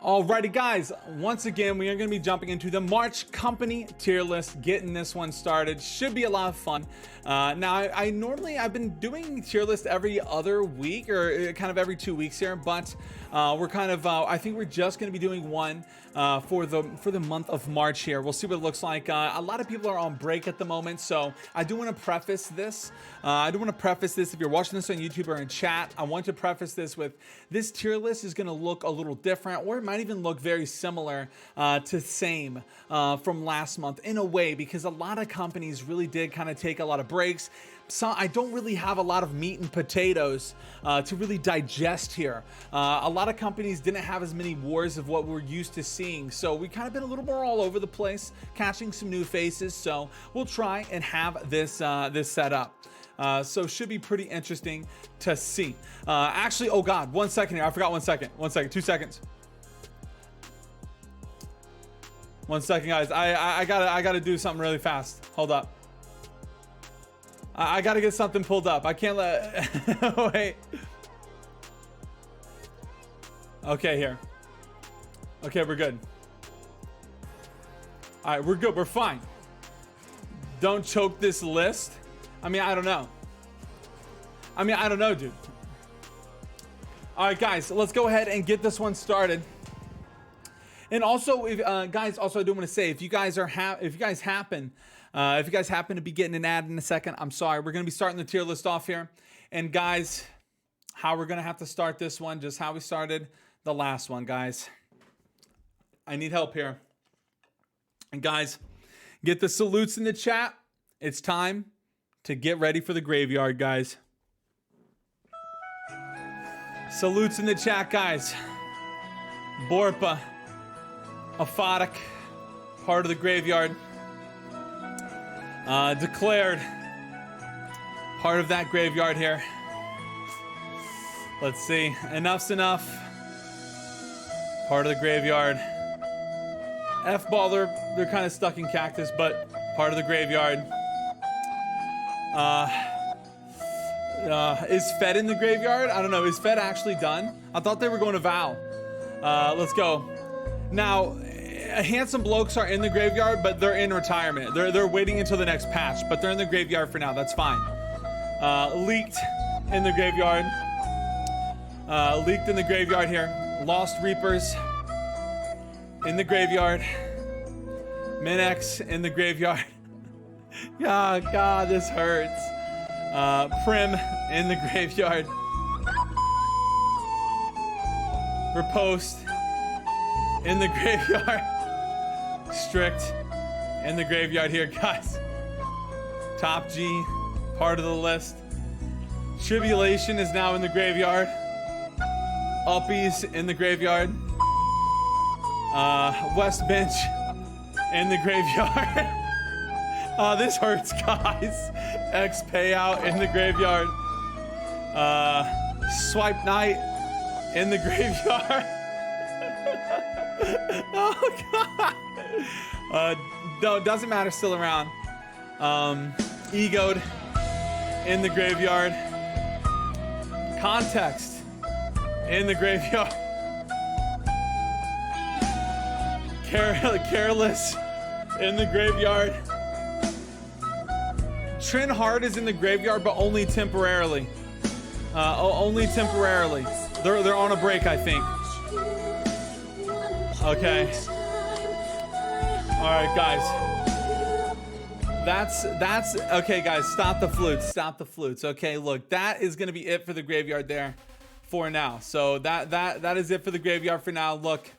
Alrighty guys, once again we are going to be jumping into the March company tier list, getting this one started. Should be a lot of fun. Now I've been doing tier list every other week or kind of every 2 weeks here, but we're kind of I think we're just going to be doing one for the month of March here. We'll see what it looks like. A lot of people are on break at the moment, so I do want to preface this. If you're watching this on YouTube or in chat, I want to preface this with this tier list is going to look a little different, or it might even look very similar to same from last month in a way, because a lot of companies really did kind of take a lot of breaks. So I don't really have a lot of meat and potatoes to really digest here. A lot of companies didn't have as many wars of what we're used to seeing, so we kind of been a little more all over the place, catching some new faces. So we'll try and have this this set up. So should be pretty interesting to see. Actually, oh god, 1 second here. I forgot 1 second. 1 second, 2 seconds. 1 second, guys. I gotta do something really fast. Hold up. I gotta get something pulled up. I can't let wait. Okay, here. Okay, we're good. All right, we're good. We're fine. Don't choke this list. I mean, I don't know. Dude. All right, guys, let's go ahead and get this one started. And also, if, guys, also I do want to say, if you guys happen to be getting an ad in a second, I'm sorry. We're going to be starting the tier list off here. And guys, how we're going to have to start this one, just how we started the last one, guys. I need help here. And guys, get the salutes in the chat. It's time to get ready for the graveyard, guys. Salutes in the chat, guys. Borpa. Aphotic. Part of the graveyard. Declared. Part of that graveyard here. Let's see. Enough's enough. Part of the graveyard. F-ball, they're kind of stuck in Cactus, but part of the graveyard. Is Fed in the graveyard? I don't know. Is Fed actually done? I thought they were going to Val. Let's go. Now, Handsome Blokes are in the graveyard, but they're in retirement. They're waiting until the next patch, but they're in the graveyard for now. That's fine. Leaked in the graveyard. Leaked in the graveyard here. Lost Reapers in the graveyard. Minex in the graveyard. Oh, God, this hurts. Prim in the graveyard. Riposte in the graveyard. Strict in the graveyard here, guys. Top G, part of the list. Tribulation is now in the graveyard. Uppies in the graveyard. West Bench in the graveyard. Oh, this hurts, guys. X payout in the graveyard. Swipe Night in the graveyard. Oh, God. No, doesn't matter, still around. Egoed in the graveyard. Context in the graveyard. Careless in the graveyard. Trin Hard is in the graveyard, but only temporarily. Only temporarily. They're on a break, I think. Okay. All right, guys. That's okay, guys. Stop the flutes. Stop the flutes. Okay, look, that is gonna be it for the graveyard there, for now. So that is it for the graveyard for now. Look.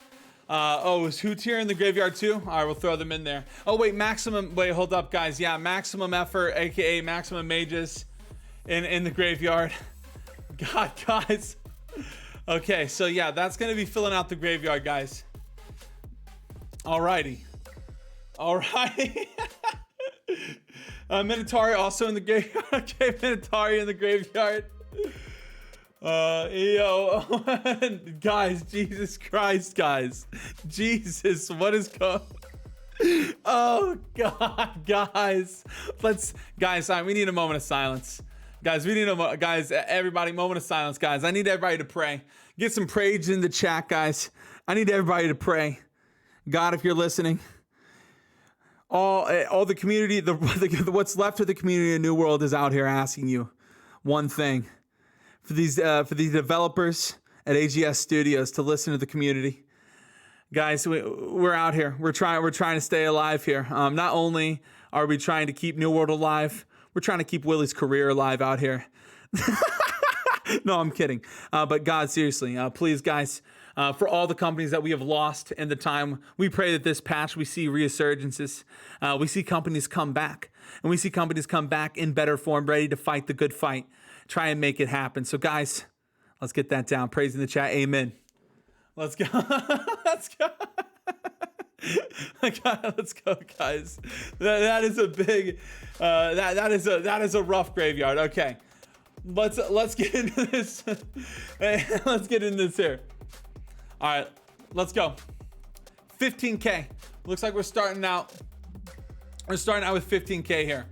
Oh, is Hoot here in the graveyard too? All right, we'll throw them in there. Oh, wait, maximum. Wait, hold up, guys. Yeah, maximum effort, aka maximum mages, in the graveyard. God, guys. Okay, so yeah, that's gonna be filling out the graveyard, guys. Alrighty. Alrighty. Minotauri also in the graveyard. Okay, Minotauri in the graveyard. Yo, guys, Jesus Christ, guys. Jesus, what is going? Oh, God, guys. Guys, we need a moment of silence. Guys, we need guys, everybody, moment of silence, guys. I need everybody to pray. Get some praise in the chat, guys. I need everybody to pray. God, if you're listening, all the community, what's left of the community in New World is out here asking you one thing. For these developers at AGS Studios to listen to the community. Guys, we're out here. We're trying to stay alive here. Not only are we trying to keep New World alive, we're trying to keep Willie's career alive out here. No, I'm kidding. But God, seriously, please, guys, for all the companies that we have lost in the time, we pray that this patch we see resurgences. We see companies come back, and we see companies come back in better form, ready to fight the good fight. Try and make it happen. So, guys, let's get that down. Praise in the chat. Amen. Let's go. Let's go. Let's go, guys. That is a big. That is a rough graveyard. Okay, let's get into this. Let's get into this here. All right, let's go. 15K. Looks like we're starting out. We're starting out with 15K here.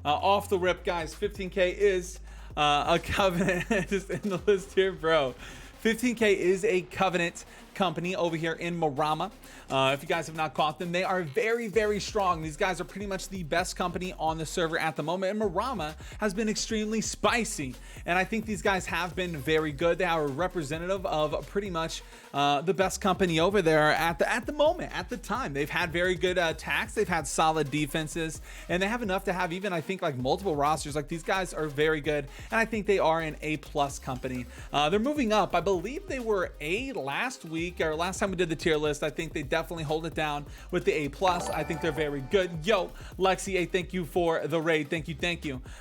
Off the rip, guys. 15K is a covenant. Just in the list here, bro. 15K is a Covenant company over here in Marama. If you guys have not caught them, they are very, very strong. These guys are pretty much the best company on the server at the moment, and Marama has been extremely spicy, and I think these guys have been very good. They are a representative of pretty much the best company over there at the moment, at the time. They've had very good attacks, they've had solid defenses, and they have enough to have even, I think, like multiple rosters. Like, these guys are very good, and I think they are an A+ company. They're moving up. I believe they were A last week, or last time we did the tier list. I think they definitely hold it down with the A+. I think they're very good. Yo, Lexi, A, thank you for the raid. Thank you.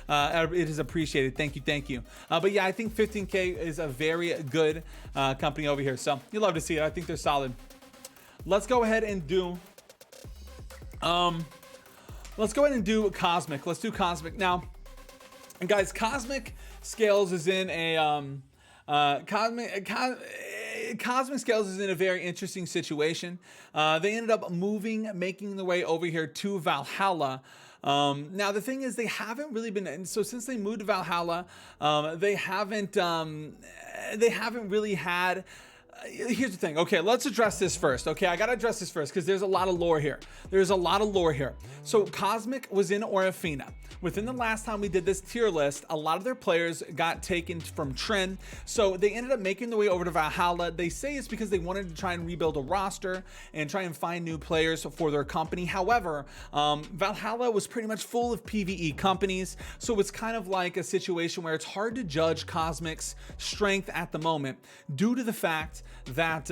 It is appreciated. Thank you. But yeah, I think 15K is a very good company over here. So you love to see it. I think they're solid. Let's go ahead and do Cosmic. Let's do Cosmic now. And guys, Cosmic Scales is in a Cosmic Scales is in a very interesting situation. They ended up making the way over here to Valhalla. Now the thing is, they haven't really been, so since they moved to Valhalla, they haven't really had. Here's the thing. Okay, let's address this first. Okay, I gotta address this first because there's a lot of lore here. So Cosmic was in Orofina. Within the last time we did this tier list, a lot of their players got taken from Trin, so they ended up making their way over to Valhalla. They say it's because they wanted to try and rebuild a roster and try and find new players for their company. However, Valhalla was pretty much full of PvE companies, so it's kind of like a situation where it's hard to judge Cosmic's strength at the moment due to the fact that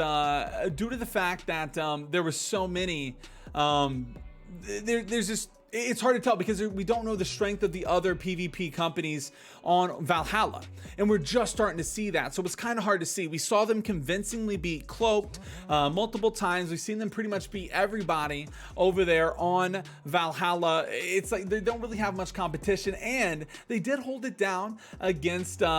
there was so many. There's just, it's hard to tell because we don't know the strength of the other PvP companies on Valhalla, and we're just starting to see that, so it's kind of hard to see. We saw them convincingly beat Cloaked multiple times. We've seen them pretty much beat everybody over there on Valhalla. It's like they don't really have much competition, and they did hold it down against the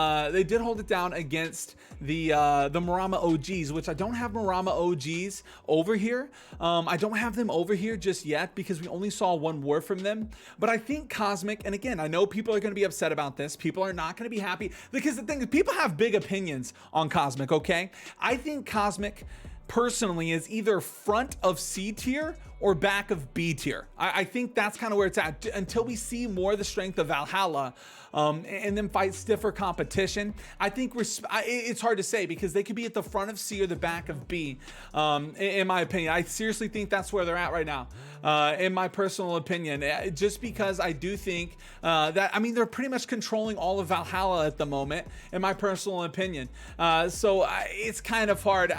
Marama OGs, which I don't have Marama OGs over here. I don't have them over here just yet because we only saw one war from them. But I think Cosmic, and again, I know people are going to be upset about this. People are not going to be happy because the thing is, people have big opinions on Cosmic, okay? I think Cosmic personally is either front of C tier or back of B tier. I think that's kind of where it's at until we see more of the strength of Valhalla and then fight stiffer competition. I think it's hard to say because they could be at the front of C or the back of B, in my opinion. I seriously think that's where they're at right now, in my personal opinion, just because I do think that, I mean, they're pretty much controlling all of Valhalla at the moment, in my personal opinion. So it's kind of hard.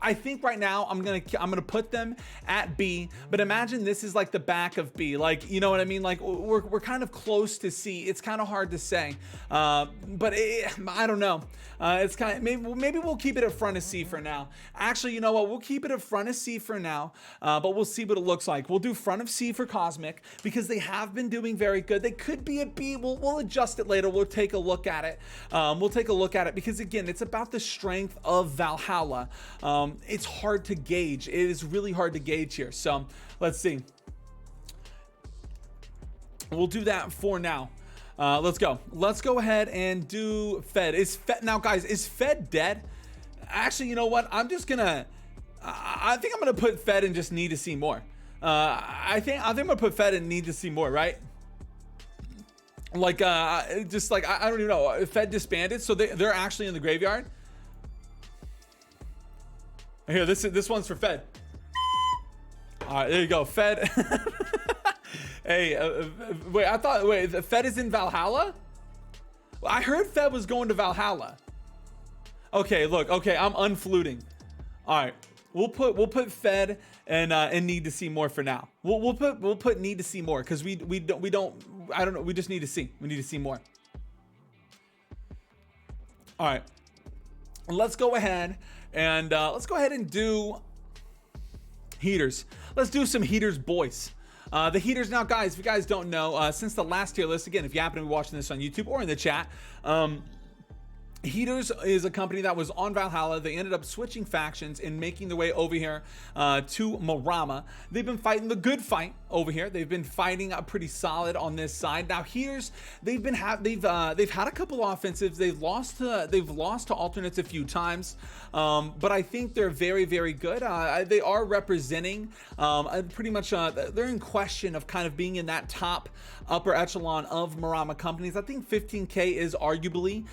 I think right now I'm gonna put them at B, but imagine this is like the back of B, like, you know what I mean? Like we're kind of close to C. It's kind of hard to say, but I don't know. It's kind of, maybe we'll keep it at front of C for now. Actually, you know what? We'll keep it at front of C for now, but we'll see what it looks like. We'll do front of C for Cosmic because they have been doing very good. They could be at B. We'll adjust it later. We'll take a look at it. Because again, it's about the strength of Valhalla. It's hard to gauge. It is really hard to gauge here. So let's see. We'll do that for now. Let's go. Let's go ahead and do Fed. Is Fed now, guys? Is Fed dead? Actually, you know what? I'm just gonna. I think I'm gonna put Fed and just need to see more. I think I'm gonna put Fed and need to see more, right? Like, just like I don't even know. Fed disbanded, so they're actually in the graveyard. Here, this one's for Fed. All right, there you go, Fed. Hey, wait, the Fed is in Valhalla? Well, I heard Fed was going to Valhalla. Okay, look, okay, I'm unfluting. All right, we'll put Fed and need to see more for now. We'll put need to see more because we don't I don't know, we just need to see. We need to see more. All right, let's go ahead and do heaters. Let's do some heaters, boys. The heaters now, guys, if you guys don't know, since the last tier list, again, if you happen to be watching this on YouTube or in the chat, Heaters is a company that was on Valhalla. They ended up switching factions and making their way over here to Marama. They've been fighting the good fight over here. They've been fighting pretty solid on this side. Now Heaters, they've had a couple offensives. They've lost to alternates a few times, but I think they're very, very good. They are representing pretty much. They're in question of kind of being in that top upper echelon of Marama companies. I think 15K is arguably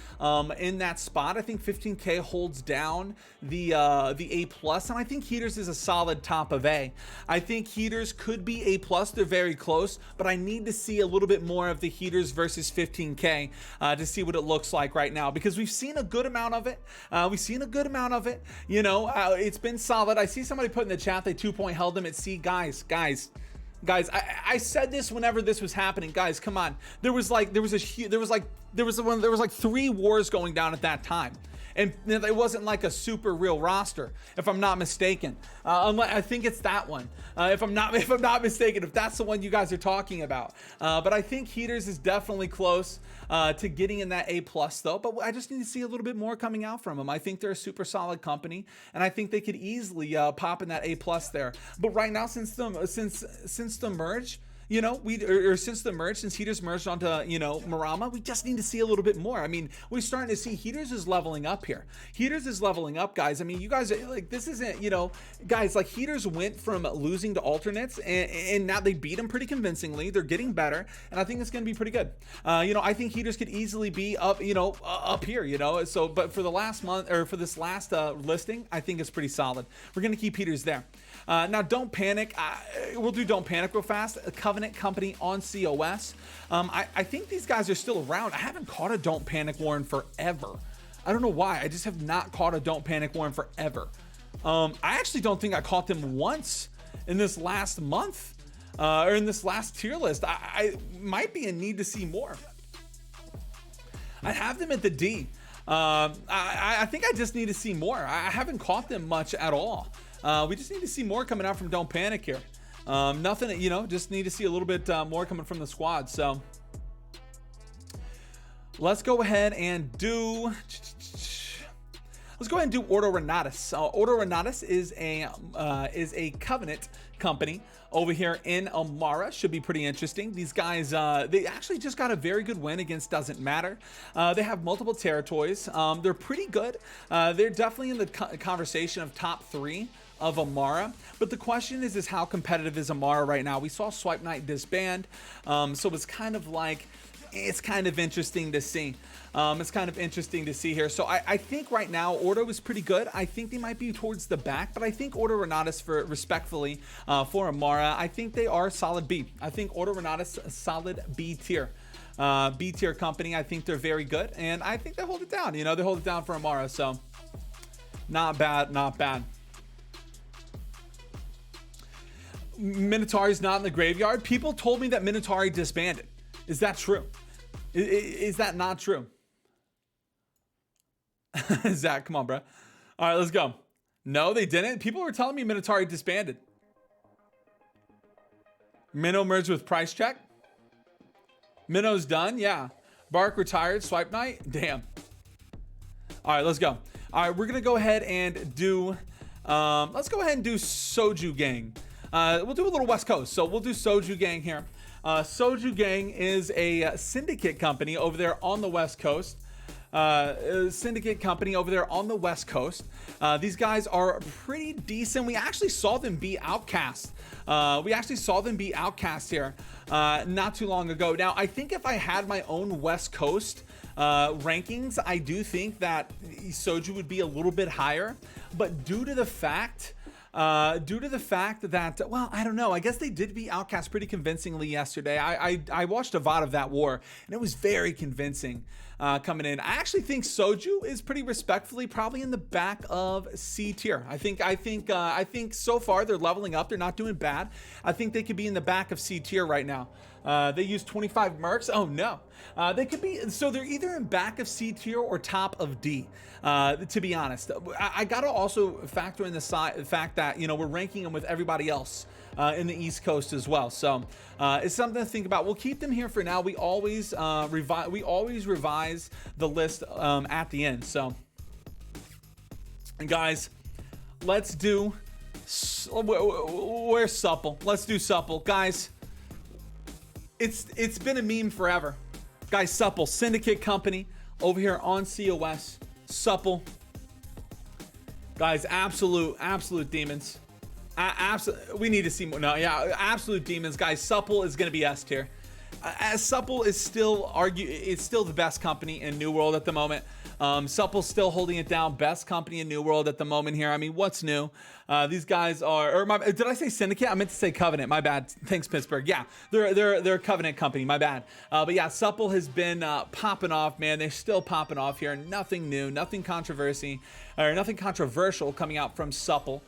in that spot. I think 15K holds down the A plus, and I think Heaters is a solid top of A. I think Heaters could be A plus. They're very close, but I need to see a little bit more of the Heaters versus 15K to see what it looks like right now, because we've seen a good amount of it. You know, it's been solid. I see somebody put in the chat they 2-point held them at C. Guys, I said this whenever this was happening. Guys, come on. There was like 3 wars going down at that time. And it wasn't like a super real roster, if I'm not mistaken. I think it's that one. If I'm not mistaken, if that's the one you guys are talking about. But I think Heaters is definitely close to getting in that A plus though. But I just need to see a little bit more coming out from them. I think they're a super solid company, and I think they could easily pop in that A plus there. But right now, since the merge, you know, since Heaters merged onto, you know, Marama, we just need to see a little bit more. I mean, we're starting to see Heaters is leveling up here. Heaters is leveling up, guys. I mean, you guys, like, this isn't, you know, guys, like, Heaters went from losing to alternates, and now they beat them pretty convincingly. They're getting better, and I think it's going to be pretty good. You know, I think Heaters could easily be up, you know, up here, you know. So, but for the last month, or for this last listing, I think it's pretty solid. We're going to keep Heaters there. Now, Don't Panic. We'll do Don't Panic real fast. A Covenant company on COS. I think these guys are still around. I haven't caught a Don't Panic war in forever. I don't know why. I just have not caught a Don't Panic war in forever. I actually don't think I caught them once in this last month or in this last tier list. I might be in need to see more. I have them at the D. I think I just need to see more. I haven't caught them much at all. We just need to see more coming out from Don't Panic here. Nothing, you know, just need to see a little bit more coming from the squad. So let's go ahead and do Oroboros. Oroboros is a Covenant company over here in Amara. Should be pretty interesting. These guys, they actually just got a very good win against Doesn't Matter. They have multiple territories. They're pretty good. They're definitely in the conversation of top 3 of Amara, but the question is how competitive is Amara right now? We saw Swipe Night disband, so it's kind of like, it's kind of interesting to see. Here. So I think right now Ordo is pretty good. I think they might be towards the back, but I think Oroboros, for respectfully for Amara, I think they are solid B. I think Oroboros solid B tier. B tier company. I think they're very good, and I think they hold it down. You know, they hold it down for Amara, so not bad, not bad. Minotauri's not in the graveyard. People told me that Minotauri disbanded. Is that true? Is that not true? Zach, come on, bro. All right, let's go. No, they didn't. People were telling me Minotauri disbanded. Minnow merged with Price Check. Minnow's done, yeah. Bark retired. Swipe Night, damn. All right, let's go. All right, we're gonna go ahead and do. Let's go ahead and do Soju Gang. We'll do a little West Coast, so we'll do Soju Gang here. Soju Gang is a syndicate company over there on the West Coast. Syndicate company over there on the West Coast. These guys are pretty decent. We actually saw them beat Outcast. Here not too long ago. Now, I think if I had my own West Coast rankings, I do think that Soju would be a little bit higher, but due to the fact that, well, I don't know, I guess they did beat Outcast pretty convincingly yesterday. I watched a VOD of that war, and it was very convincing coming in. I actually think Soju is pretty respectfully probably in the back of C tier. I think so far they're leveling up. They're not doing bad. I think they could be in the back of C tier right now. They use 25 mercs. Oh no. They could be, so they're either in back of C tier or top of D, to be honest. I gotta also factor in the fact that, you know, we're ranking them with everybody else in the East Coast as well. So it's something to think about. We'll keep them here for now. We always revise the list at the end. So, and guys, let's do, where's Supple? Let's do Supple, guys. It's been a meme forever. Guys, Supple, syndicate company over here on COS. Supple. Guys, absolute demons. We need to see more. No, yeah, absolute demons. Guys, Supple is going to be S tier. As Supple is still the best company in New World at the moment. Supple's still holding it down. Best company in New World at the moment here. I mean, what's new? These guys are, did I say Syndicate? I meant to say Covenant. My bad. Thanks, Pittsburgh. Yeah, they're a Covenant company. My bad. But yeah, Supple has been popping off, man. They're still popping off here. Nothing new, nothing controversial coming out from Supple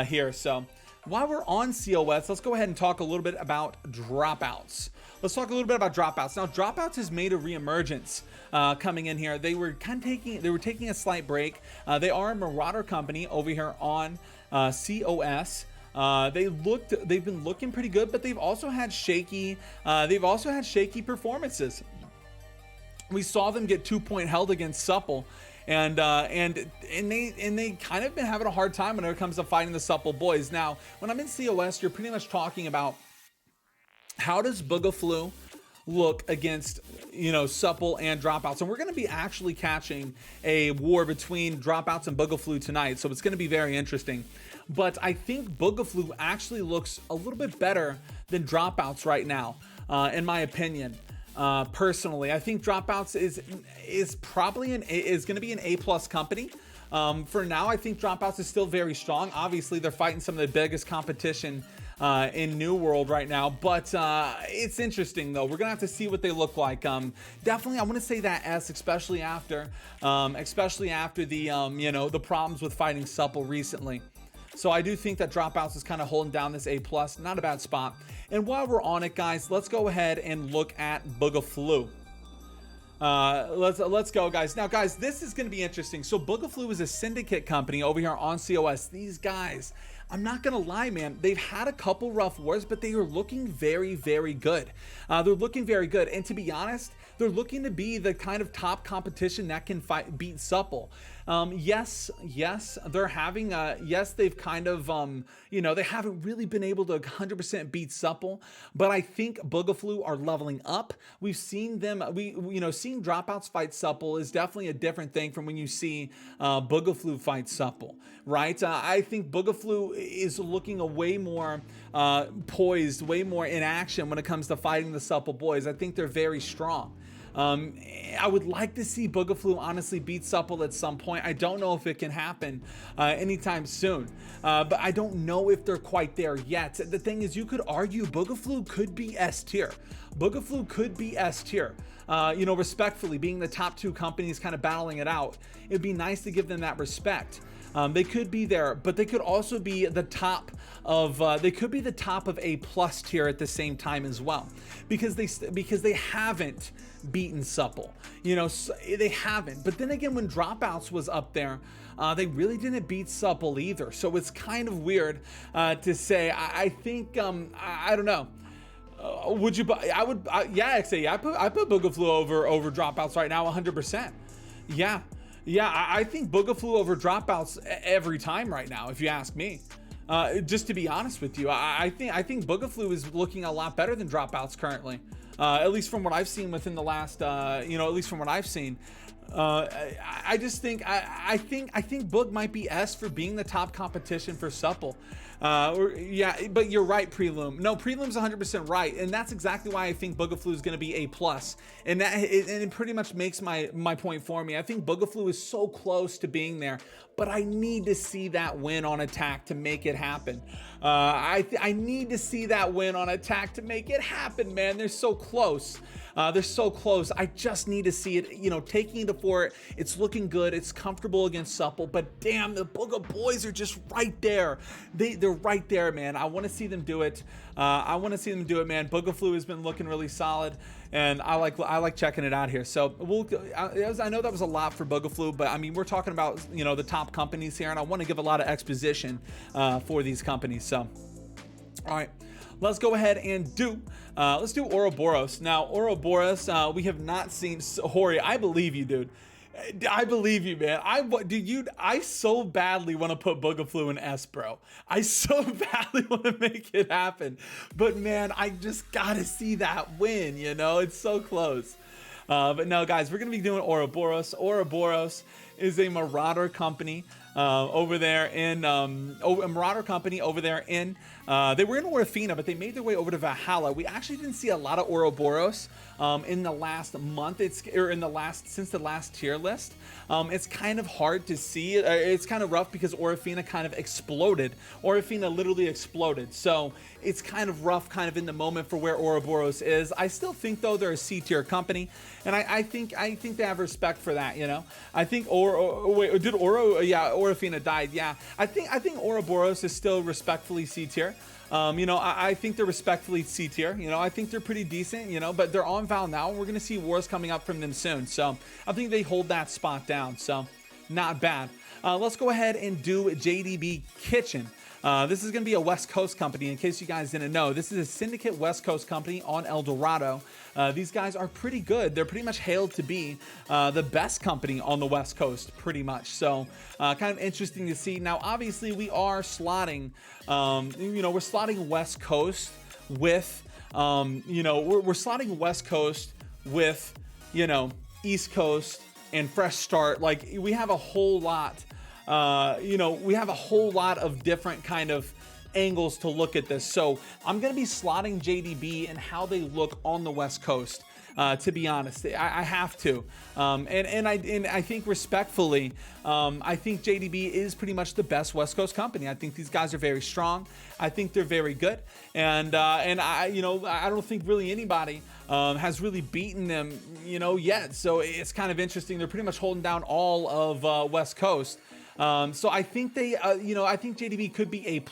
here. So while we're on COS, let's go ahead and talk a little bit about Dropouts. Let's talk a little bit about Dropouts. Now, Dropouts has made a reemergence coming in here. They were taking a slight break. They are a Marauder company over here on COS. They've been looking pretty good, but they've also had shaky performances. We saw them get 2-point held against Supple. And they kind of been having a hard time when it comes to fighting the Supple boys. Now, when I'm in COS, you're pretty much talking about how does Booga look against, you know, Supple and Dropouts. And we're going to be actually catching a war between Dropouts and Booga tonight, so it's going to be very interesting. But I think Booga actually looks a little bit better than Dropouts right now, in my opinion. Personally, I think Dropouts is probably going to be an A+ company. For now, I think Dropouts is still very strong. Obviously, they're fighting some of the biggest competition in New World right now, but it's interesting though. We're gonna have to see what they look like. Definitely, I want to say that S, especially after the you know, the problems with fighting Supple recently. So I do think that Dropouts is kind of holding down this A+, not a bad spot. And while we're on it, guys, let's go ahead and look at Booga. Let's go, guys. Now, guys, this is going to be interesting. So Booga is a syndicate company over here on COS. These guys, I'm not gonna lie, man, they've had a couple rough wars, but they are looking very, very good. They're looking very good, and to be honest, they're looking to be the kind of top competition that can beat Supple. Yes, they're having yes, they've kind of you know, they haven't really been able to 100% beat Supple, but I think Booga are leveling up. We've seen them, seeing Dropouts fight Supple is definitely a different thing from when you see Booga fight Supple, right? I think Booga is looking a way more poised, way more in action when it comes to fighting the Supple boys. I think they're very strong. I would like to see Booga honestly beat Supple at some point. I don't know if it can happen anytime soon, but I don't know if they're quite there yet. The thing is, you could argue Booga could be S tier. Booga could be S tier. You know, respectfully, being the top two companies kind of battling it out, it'd be nice to give them that respect. They could be there, but they could also be the top of A+ tier at the same time as well, because they haven't beaten Supple. You know, they haven't. But then again, when Dropouts was up there, they really didn't beat Supple either. So it's kind of weird to say. I think I don't know. Would you? I would. Yeah, I put Booga over Dropouts right now, 100%. Yeah, I think Booga over Dropouts every time right now, if you ask me. Just to be honest with you, I think Boogaflu is looking a lot better than Dropouts currently, at least from what I've seen within the last, at least from what I've seen. I just think I think Boog might be S for being the top competition for Supple. Yeah, but you're right, Prelume. No, Prelume's 100% right, and that's exactly why I think Boogaflu is going to be A+. And it pretty much makes my point for me. I think Boogaflu is so close to being there, but I need to see that win on attack to make it happen. I need to see that win on attack to make it happen, man. They're so close. They're so close. I just need to see it, taking the fort. It's looking good. It's comfortable against Supple, but damn, the Booga boys are just right there. They're right there, man. I want to see them do it. I want to see them do it, man. Boogaflu has been looking really solid, and I like checking it out here. So I know that was a lot for Boogaflu, but I mean, we're talking about, the top companies here, and I want to give a lot of exposition for these companies. So, all right. Let's go ahead and let's do Oroboros. Now, Oroboros, we have not seen. Hori, I believe you, dude. I believe you, man. I so badly want to put Boogaflu in S, bro. I so badly want to make it happen. But man, I just gotta see that win, It's so close. But no, guys, we're gonna be doing Oroboros. Oroboros is a Marauder company over there in a Marauder company over there in they were in Orofina, but they made their way over to Valhalla. We actually didn't see a lot of Oroboros in the last month. Since the last tier list. It's kind of hard to see. It's kind of rough because Orofina kind of exploded. Orofina literally exploded. So it's kind of rough kind of in the moment for where Oroboros is. I still think though they're a C tier company, and I think they have respect for that, I think Orofina died. Yeah, I think Oroboros is still respectfully C tier. I think they're respectfully C tier. I think they're pretty decent, but they're on Val now, and we're going to see wars coming up from them soon. So I think they hold that spot down. So not bad. Let's go ahead and do JDB Kitchen. This is going to be a West Coast company. In case you guys didn't know, this is a Syndicate West Coast company on El Dorado. These guys are pretty good. They're pretty much hailed to be the best company on the West Coast, pretty much. So kind of interesting to see. Now, obviously, we are slotting, we're slotting West Coast with, we're slotting West Coast with, East Coast and Fresh Start. Like, we have a whole lot. We have a whole lot of different kind of angles to look at this. So I'm going to be slotting JDB and how they look on the West Coast. To be honest, I have to. And I think respectfully, I think JDB is pretty much the best West Coast company. I think these guys are very strong. I think they're very good. And I don't think really anybody has really beaten them, yet. So it's kind of interesting. They're pretty much holding down all of West Coast. So I think I think JDB could be A+.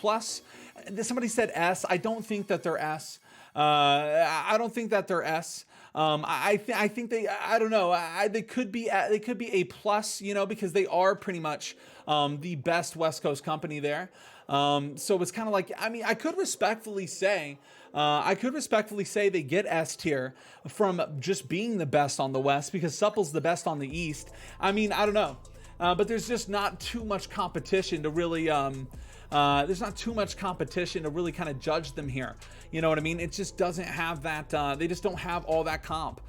Somebody said S. I don't think that they're S. I don't think that they're S. I think I don't know. They could be A+, because they are pretty much the best West Coast company there. So it's kind of like, I could respectfully say they get S tier from just being the best on the West, because Supple's the best on the East. I don't know. But there's just not too much competition to really, kind of judge them here. You know what I mean? It just doesn't have that, they just don't have all that comp.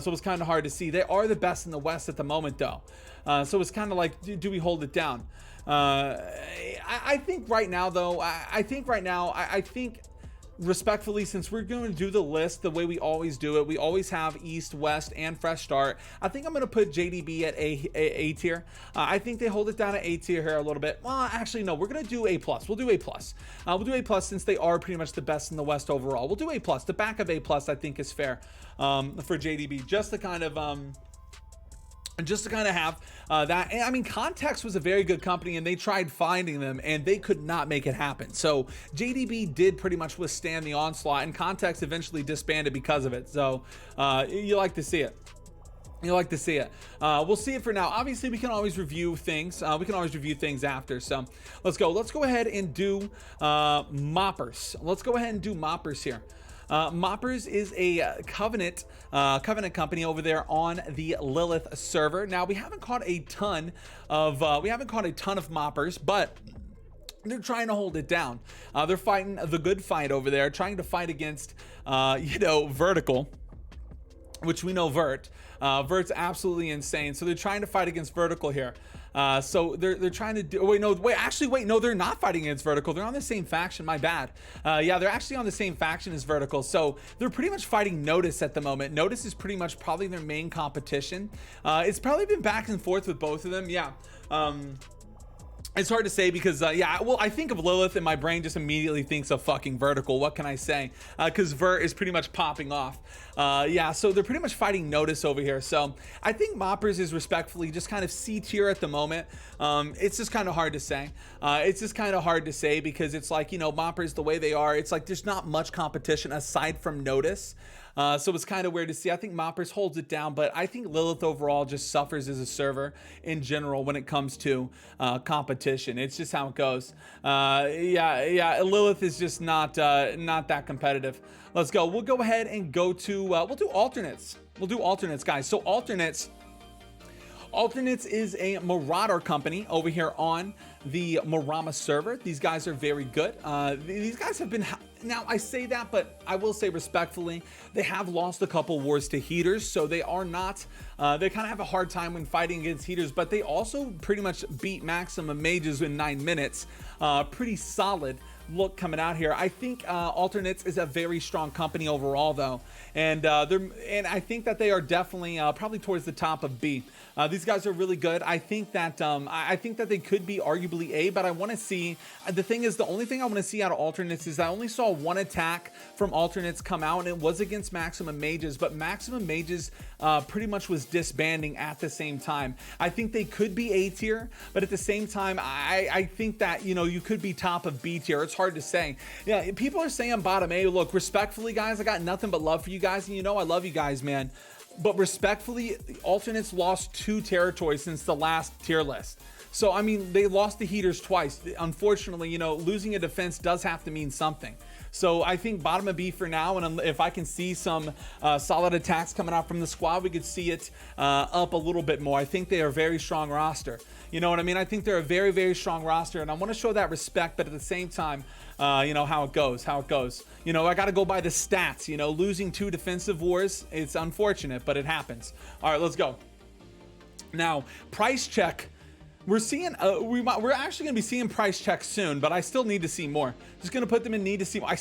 So it's kind of hard to see. They are the best in the West at the moment though. So it's kind of like, do we hold it down? I think right now though, I think respectfully, since we're going to do the list the way we always do it, we always have East, West, and Fresh Start. I think I'm going to put JDB at A tier. I think they hold it down at A tier here a little bit. Well, actually, no, we're going to do A+. We'll do A+. We'll do A+ since they are pretty much the best in the West overall. We'll do A+. The back of A+, I think, is fair for JDB, just to kind of have that. And Context was a very good company, and they tried finding them and they could not make it happen. So JDB did pretty much withstand the onslaught, and Context eventually disbanded because of it. So you like to see it. We'll see it for now. Obviously, we can always review things. We can always review things after. So let's go. Let's go ahead and do Moppers. Let's go ahead and do Moppers here. Moppers is a Covenant company over there on the Lilith server. Now, we haven't caught a ton of Moppers, but they're trying to hold it down. They're fighting the good fight over there, trying to fight against, you know, Vertical, which we know Vert's absolutely insane. So they're trying to fight against Vertical here. So they're trying to do, wait, no, they're not fighting against Vertical. They're on the same faction, my bad. Yeah, they're actually on the same faction as Vertical. So they're pretty much fighting Notice at the moment. Notice is pretty much probably their main competition. It's probably been back and forth with both of them. Yeah. It's hard to say because, yeah, well, I think of Lilith and my brain just immediately thinks of fucking Vertical. What can I say? Because Vert is pretty much popping off. Yeah, so they're pretty much fighting Notice over here. So I think Moppers is respectfully just kind of C tier at the moment. It's just kind of hard to say. It's just kind of hard to say because it's like, you know, Moppers, the way they are, it's like there's not much competition aside from Notice. So it's kind of weird to see. I think Moppers holds it down, but I think Lilith overall just suffers as a server in general when it comes to competition. It's just how it goes. Yeah, Lilith is just not that competitive. Let's go. We'll go ahead and go to we'll do alternates. We'll do alternates, guys. So alternates is a Marauder company over here on the Marama server. These guys are very good. These guys have been, now I say that, but I will say respectfully, they have lost a couple wars to Heaters, so they are not, they kind of have a hard time when fighting against Heaters, but they also pretty much beat Maximum Mages in 9 minutes. Pretty solid look coming out here. I think Alternates is a very strong company overall though, and I think that they are definitely probably towards the top of B. These guys are really good. I think that they could be arguably A, but I want to see, the thing is, the only thing I want to see out of Alternates is I only saw one attack from Alternates come out, and it was against Maximum Mages, but Maximum Mages pretty much was disbanding at the same time. I think they could be A tier, but at the same time, I think that, you know, you could be top of B tier. It's hard to say. Yeah, people are saying bottom A. Look, respectfully, guys, I got nothing but love for you guys, and you know I love you guys, man. But respectfully, Alternates lost 2 territories since the last tier list. So, I mean, they lost the Heaters twice. Unfortunately, you know, losing a defense does have to mean something. So I think bottom of B for now, and if I can see some solid attacks coming out from the squad, we could see it up a little bit more. I think they are a very strong roster. You know what I mean? I think they're a very, very strong roster, and I want to show that respect, but at the same time, you know, how it goes. You know, I got to go by the stats. You know, losing 2 defensive wars, it's unfortunate, but it happens. All right, let's go. Now, price check. We're seeing, we're actually going to be seeing price checks soon, but I still need to see more. Just going to put them in need to see more.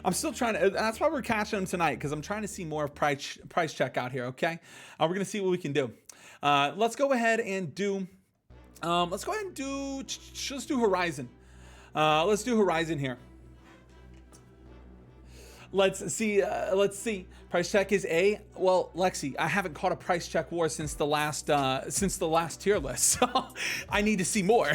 I'm still trying to, that's why we're catching them tonight, because I'm trying to see more of price check out here, okay? We're going to see what we can do. Let's go ahead and do, let's do Horizon. Let's do Horizon here. Let's see. Price check is A. Well, Lexi, I haven't caught a price check war since the last tier list, so I need to see more.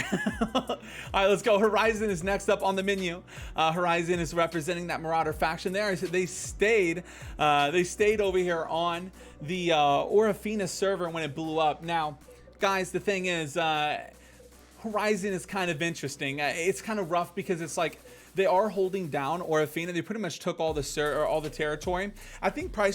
All right, let's go. Horizon is next up on the menu. Horizon is representing that Marauder faction there. They stayed over here on the Orofina server when it blew up. Now, guys, the thing is, Horizon is kind of interesting. It's kind of rough because it's like, they are holding down Orofina. They pretty much took all the territory. I think I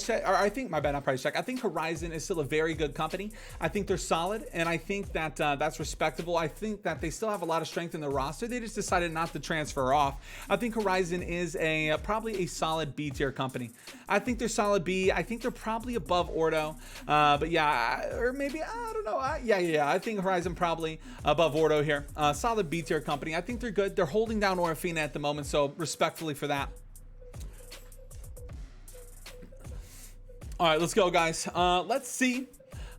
think Horizon is still a very good company. I think they're solid, and I think that that's respectable. I think that they still have a lot of strength in their roster. They just decided not to transfer off. I think Horizon is probably a solid B tier company. I think they're solid B. I think they're probably above Ordo, but yeah, or maybe I don't know. Yeah. I think Horizon probably above Ordo here. Solid B tier company. I think they're good. They're holding down Orofina at the moment. So respectfully for that. All right, let's go, guys. Let's see.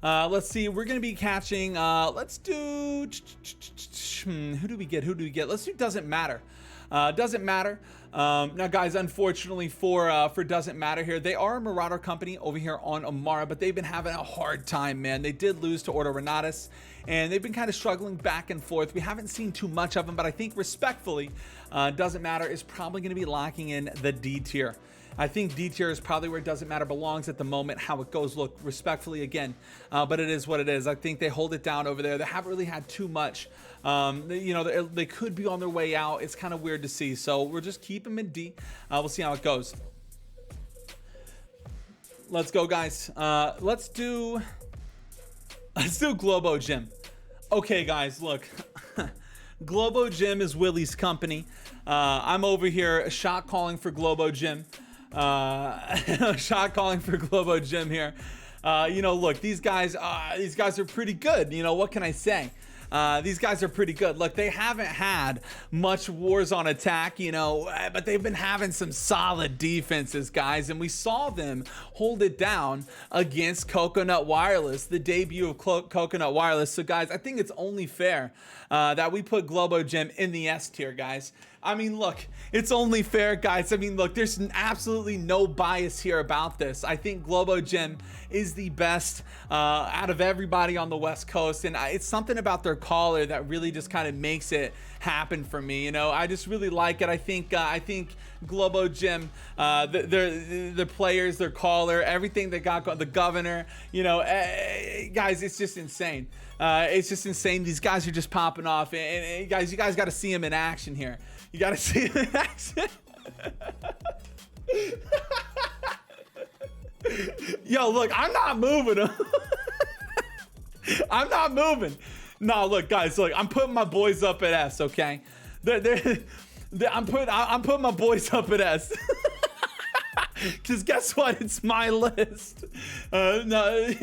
We're gonna be catching. Let's do. Who do we get? Let's do Doesn't Matter. Doesn't Matter. Now, guys, unfortunately for Doesn't Matter here, they are a Marauder company over here on Amara, but they've been having a hard time, man. They did lose to Ordo Renatus, and they've been kind of struggling back and forth. We haven't seen too much of them, but I think respectfully, Doesn't Matter is probably going to be locking in the D tier. I think D tier is probably where Doesn't Matter belongs at the moment. How it goes, look, respectfully again, but it is what it is. I think they hold it down over there. They haven't really had too much. You know, they could be on their way out. It's kind of weird to see. So we'll just keep them in D. We'll see how it goes. Let's go, guys. Let's do Globo Gym. Okay, guys, look. Globo Gym is Willie's company. I'm over here shot calling for Globo Gym. Shot calling for Globo Gym here. You know, look, these guys are pretty good. You know, what can I say? These guys are pretty good. Look, they haven't had much wars on attack, you know, but they've been having some solid defenses, guys. And we saw them hold it down against Coconut Wireless, the debut of Coconut Wireless. So, guys, I think it's only fair that we put Globo Gym in the S tier, guys. I mean, look, it's only fair, guys. I mean, look, there's absolutely no bias here about this. I think Globo Gym is the best out of everybody on the West Coast. And it's something about their caller that really just kind of makes it happen for me. You know, I just really like it. I think Globo Gym, the players, their caller, everything they got, the governor, you know, guys, it's just insane. It's just insane. These guys are just popping off. And guys, you guys got to see them in action here. You got to see them in action. Yo, look, I'm not moving them. I'm not moving. No, look, guys, look, I'm putting my boys up at S, okay? I'm putting my boys up at S. Because guess what? It's my list. No,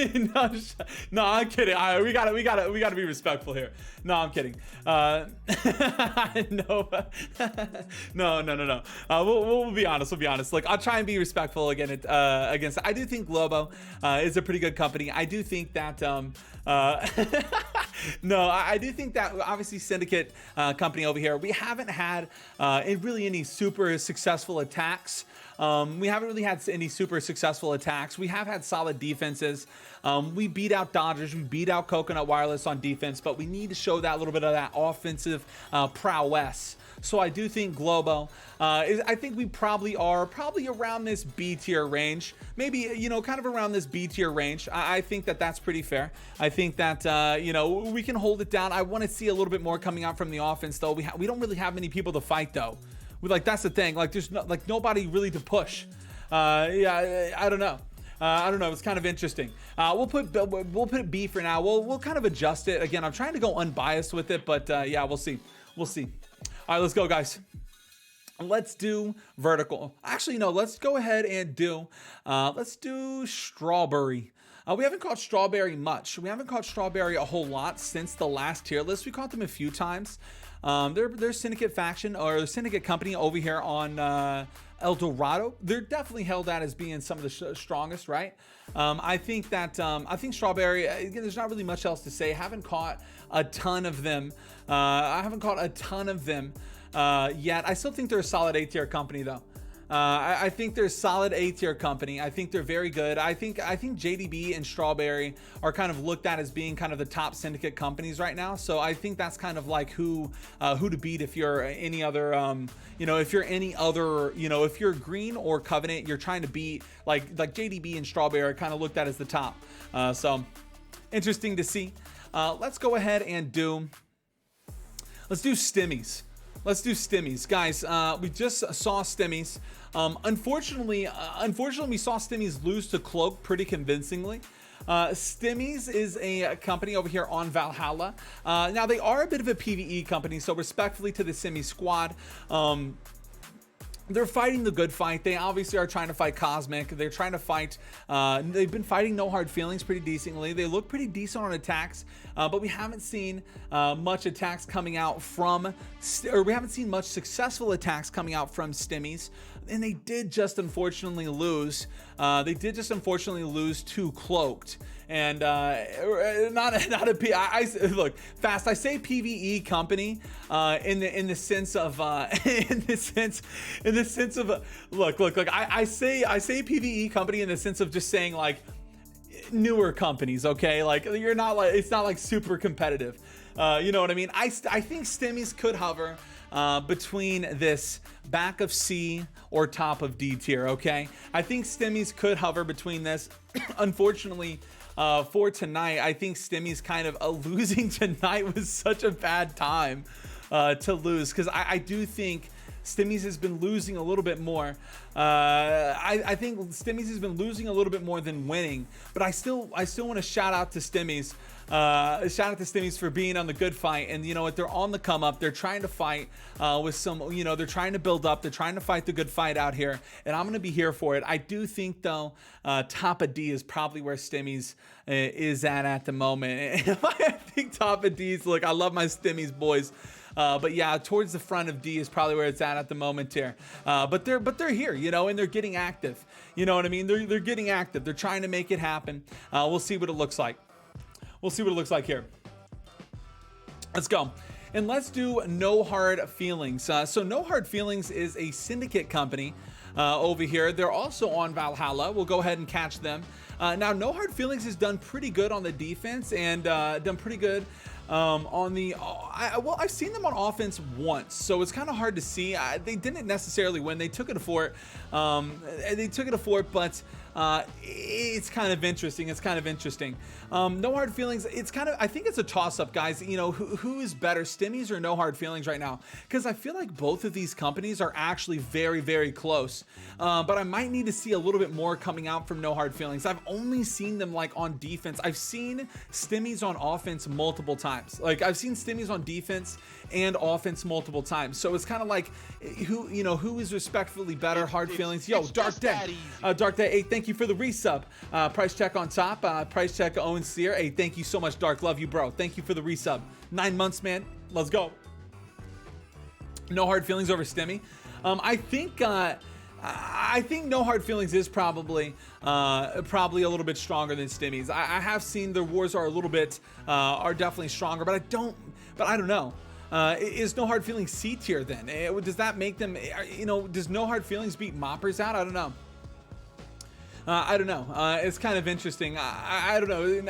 I'm kidding. We gotta be respectful here. No, I'm kidding. No. We'll be honest. We'll be honest. Look, I'll try and be respectful against. I do think Globo is a pretty good company. I do think that. No, I do think that obviously Syndicate company over here, we haven't had really any super successful attacks. We haven't really had any super successful attacks. We have had solid defenses. We beat out Dodgers. We beat out Coconut Wireless on defense, but we need to show that little bit of that offensive prowess. So I do think Globo, I think we probably are around this B tier range. Maybe, you know, kind of around this B tier range. I think that that's pretty fair. I think that, you know, we can hold it down. I want to see a little bit more coming out from the offense, though. We don't really have many people to fight, though. That's the thing. Like, there's nobody really to push. Yeah, I don't know. It's kind of interesting. We'll put B for now. We'll kind of adjust it. Again, I'm trying to go unbiased with it, but yeah, we'll see. All right, let's go, guys. Let's do vertical. Actually, no, let's go ahead and let's do strawberry. We haven't caught strawberry much. We haven't caught strawberry a whole lot since the last tier list. We caught them a few times. They're Syndicate faction or Syndicate company over here on El Dorado. They're definitely held out as being some of the strongest, right? I think strawberry, again, there's not really much else to say. I haven't caught a ton of them. Yet. I still think they're a solid A tier company, though. I think they're a solid A tier company. I think they're very good. I think JDB and Strawberry are kind of looked at as being kind of the top Syndicate companies right now. So I think that's kind of like who to beat if you're any other, if you're Green or Covenant, you're trying to beat like JDB and Strawberry are kind of looked at as the top. So interesting to see. Let's go ahead and let's do Stimmies. Let's do Stimmies, guys. We just saw Stimmies. Unfortunately, we saw Stimmies lose to Cloak pretty convincingly. Stimmies is a company over here on Valhalla. Now they are a bit of a PvE company, so respectfully to the Stimmies squad. They're fighting the good fight. They obviously are trying to fight Cosmic. They're trying to fight. They've been fighting No Hard Feelings pretty decently. They look pretty decent on attacks, but we haven't seen much attacks coming out from, or we haven't seen much successful attacks coming out from Stimmies. And they did just unfortunately lose. To Cloaked. And look, Fast. I say PvE company in the sense of look. I say PvE company in the sense of just saying like newer companies. Okay, like you're not like, it's not like super competitive. You know what I mean? I think Stimmies could hover between this back of C or top of D tier. Okay, I think Stimmies could hover between this. Unfortunately, for tonight, I think Stimmies kind of losing tonight was such a bad time to lose, because I do think Stimmies has been losing a little bit more. I think Stimmies has been losing a little bit more than winning, but I still want to shout out to Stimmies. Shout out to Stimmies for being on the good fight, and you know what, they're on the come up. They're trying to fight with some, you know, they're trying to build up. They're trying to fight the good fight out here, and I'm going to be here for it. I do think though, top of D is probably where Stimmies is at the moment. I think top of D's, look, I love my Stimmies boys. But yeah, towards the front of D is probably where it's at the moment here. But they're here, you know, and they're getting active. You know what I mean? They're getting active. They're trying to make it happen. We'll see what it looks like. We'll see what it looks like here. Let's go. And let's do No Hard Feelings. So No Hard Feelings is a syndicate company over here. They're also on Valhalla. We'll go ahead and catch them. Now, No Hard Feelings has done pretty good on the defense and done pretty good on the well, I've seen them on offense once, so it's kind of hard to see. They didn't necessarily win. They took it to fort. But it's kind of interesting. It's kind of interesting. No Hard Feelings, it's kind of, I think it's a toss-up, guys. You know, who is better, Stimmies or No Hard Feelings right now? Because I feel like both of these companies are actually very, very close. But I might need to see a little bit more coming out from No Hard Feelings. I've only seen them like on defense. I've seen Stimmies on offense multiple times. Like I've seen Stimmies on defense and offense multiple times. So it's kind of like who is respectfully better. Hard Feelings. Yo, Dark Day. Dark Day, hey, thank you for the resub. Price check on top. Price check Owen Sear. Hey, thank you so much, Dark. Love you, bro. Thank you for the resub. 9 months, man. Let's go. No Hard Feelings over Stimmy. I think No Hard Feelings is probably a little bit stronger than Stimmies. I have seen their wars are a little bit are definitely stronger, but I don't know. Is No Hard Feelings C tier then? Does that make them, you know, does No Hard Feelings beat Moppers out? I don't know. I don't know. It's kind of interesting. I don't know.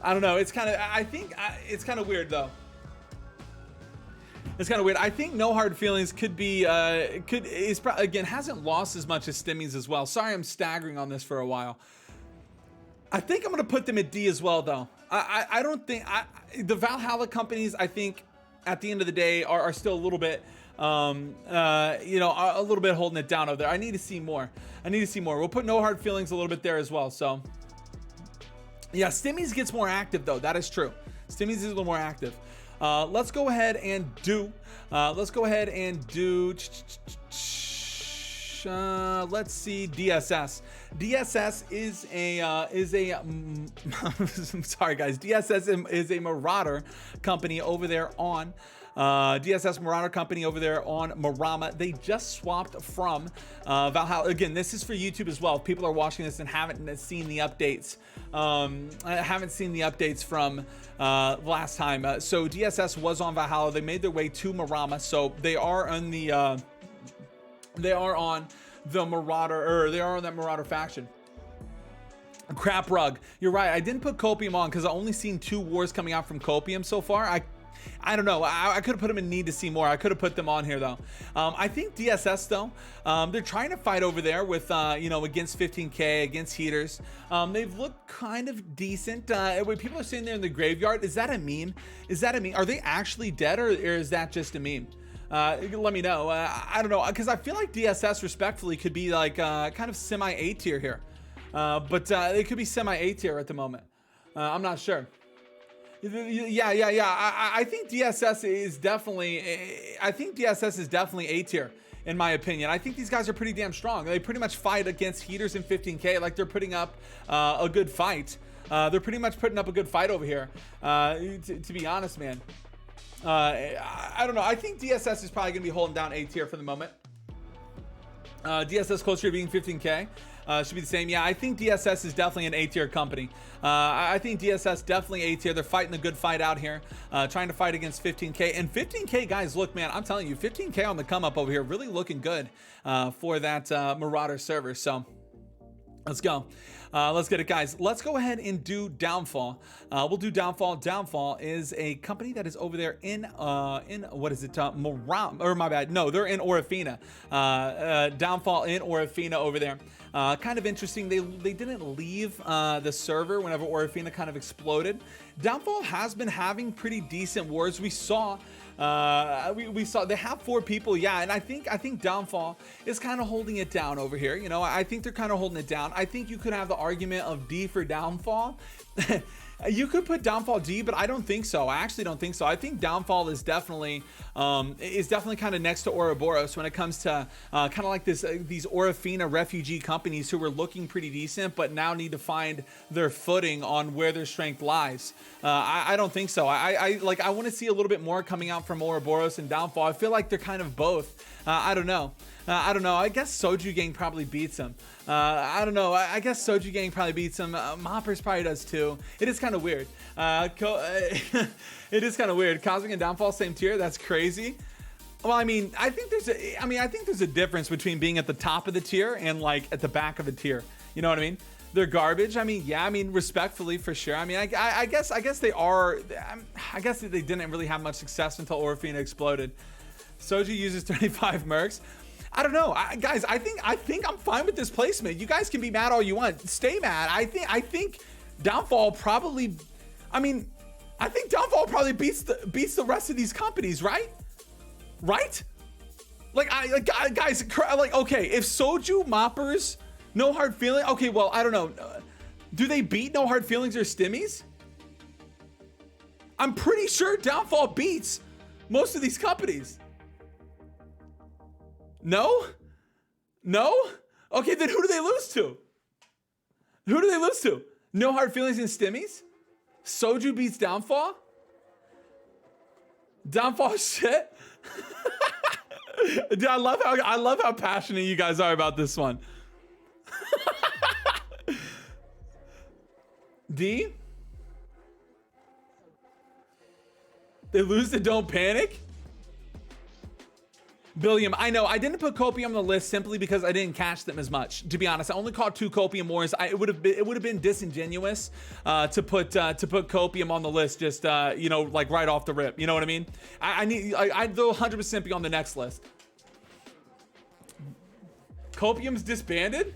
I don't know. It's kind of, I think it's kind of weird though. It's kind of weird. I think No Hard Feelings could be, again, hasn't lost as much as Stimmies as well. Sorry, I'm staggering on this for a while. I think I'm going to put them at D as well, though. I don't think, the Valhalla companies, I think, at the end of the day, are still a little bit, you know, a little bit holding it down over there. I need to see more. We'll put No Hard Feelings a little bit there as well. So, yeah, Stimmies gets more active, though. That is true. Stimmies is a little more active. Let's go ahead and do, let's see, DSS. DSS is I'm sorry guys, DSS is a Marauder company over there on DSS Marauder company over there on Marama. They just swapped from Valhalla. Again, this is for YouTube as well. If people are watching this and haven't seen the updates, from last time. So DSS was on Valhalla. They made their way to Marama. So they are on the Marauder, or they are on that Marauder faction. Crap Rug, you're right. I didn't put Copium on because I only seen 2 wars coming out from Copium so far. I don't know. I could have put them in need to see more. I could have put them on here though. I think DSS though, they're trying to fight over there with, you know, against 15K, against heaters. They've looked kind of decent. When people are sitting there in the graveyard, is that a meme? Are they actually dead, or is that just a meme? Let me know. I don't know, because I feel like DSS respectfully could be like kind of semi A tier here, but it could be semi A tier at the moment. I'm not sure. Yeah. I think DSS is definitely. I think DSS is definitely A tier in my opinion. I think these guys are pretty damn strong. They pretty much fight against heaters in 15K. Like they're putting up a good fight. They're pretty much putting up a good fight over here. To be honest, man. I don't know. I think DSS is probably going to be holding down A tier for the moment. DSS closer to being 15K. Should be the same. Yeah, I think DSS is definitely an A tier company. I think DSS definitely A tier. They're fighting a good fight out here, trying to fight against 15K. And 15K, guys, look, man, I'm telling you, 15K on the come up over here, really looking good for that Marauder server. So let's go. Let's get it, guys. Let's go ahead and do Downfall. We'll do Downfall. Downfall is a company that is over there in what is it? Moram, or my bad. No, they're in Orofina. Downfall in Orofina over there. Kind of interesting. They didn't leave the server whenever Orofina kind of exploded. Downfall has been having pretty decent wars. We saw We saw they have 4 people, yeah, and I think Downfall is kind of holding it down over here. You know, I think they're kind of holding it down. I think you could have the argument of D for Downfall. You could put Downfall D, but I don't think so. I actually don't think so. I think Downfall is definitely kind of next to Oroboros when it comes to kind of like these Orofina refugee companies who were looking pretty decent, but now need to find their footing on where their strength lies. I don't think so. I want to see a little bit more coming out from Oroboros and Downfall. I feel like they're kind of both. I don't know. I guess Soju Gang probably beats them. I don't know. I guess Soju Gang probably beats them. Moppers probably does too. It is kind of weird. It is kind of weird. Cosmic and Downfall same tier. That's crazy. Well, I mean, I think there's a difference between being at the top of the tier and like at the back of the tier. You know what I mean? They're garbage. I mean, yeah. I mean, respectfully, for sure. I mean, I guess they are. I guess they didn't really have much success until Orofina exploded. Soju uses 35 mercs. I don't know, guys. I think I'm fine with this placement. You guys can be mad all you want. Stay mad. I think Downfall probably. I mean, I think Downfall probably beats the rest of these companies, right? Right? Guys, like, okay, if Soju, Moppers, No Hard Feeling. Okay, well, I don't know. Do they beat No Hard Feelings or Stimmies? I'm pretty sure Downfall beats most of these companies. No? Okay, then who do they lose to? No Hard Feelings and Stimmies? Soju beats Downfall? Downfall shit? Dude, I love how passionate you guys are about this one. D? They lose to Don't Panic? Billiam, I know I didn't put Copium on the list simply because I didn't catch them as much. To be honest, I only caught 2 Copium Wars. It would have been disingenuous to put Copium on the list just you know, like right off the rip. You know what I mean? I'd 100% be on the next list. Copium's disbanded?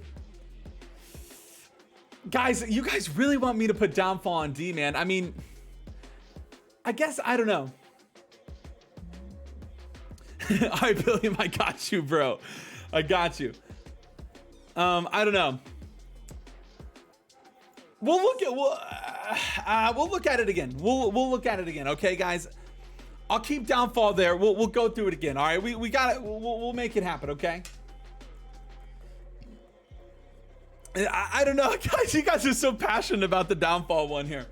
Guys, you guys really want me to put Downfall on D, man? I mean, I guess I don't know. All right, Billiam, I got you, bro. I got you. I don't know. We'll look at it again. We'll look at it again. Okay, guys. I'll keep Downfall there. We'll go through it again. All right, we got it. We'll make it happen. Okay. I don't know, guys. You guys are so passionate about the Downfall one here.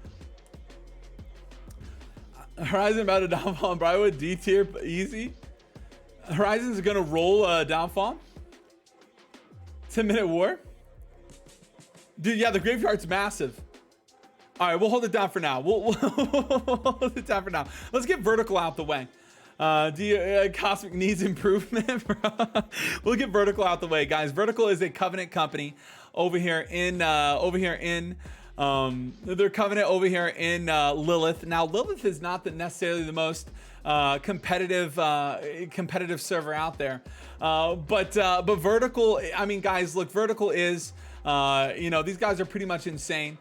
Horizon about a Downfall and Briarwood D tier easy. Horizon's gonna roll Downfall. 10-minute war. Dude, yeah, the graveyard's massive. All right, we'll hold it down for now. We'll hold it down for now. Let's get Vertical out the way. Cosmic needs improvement, bro. We'll get Vertical out the way, guys. Vertical is a Covenant company over here in their Covenant over here in Lilith. Now, Lilith is not necessarily the most competitive server out there, but Vertical, I mean, guys, look, Vertical is you know, these guys are pretty much insane.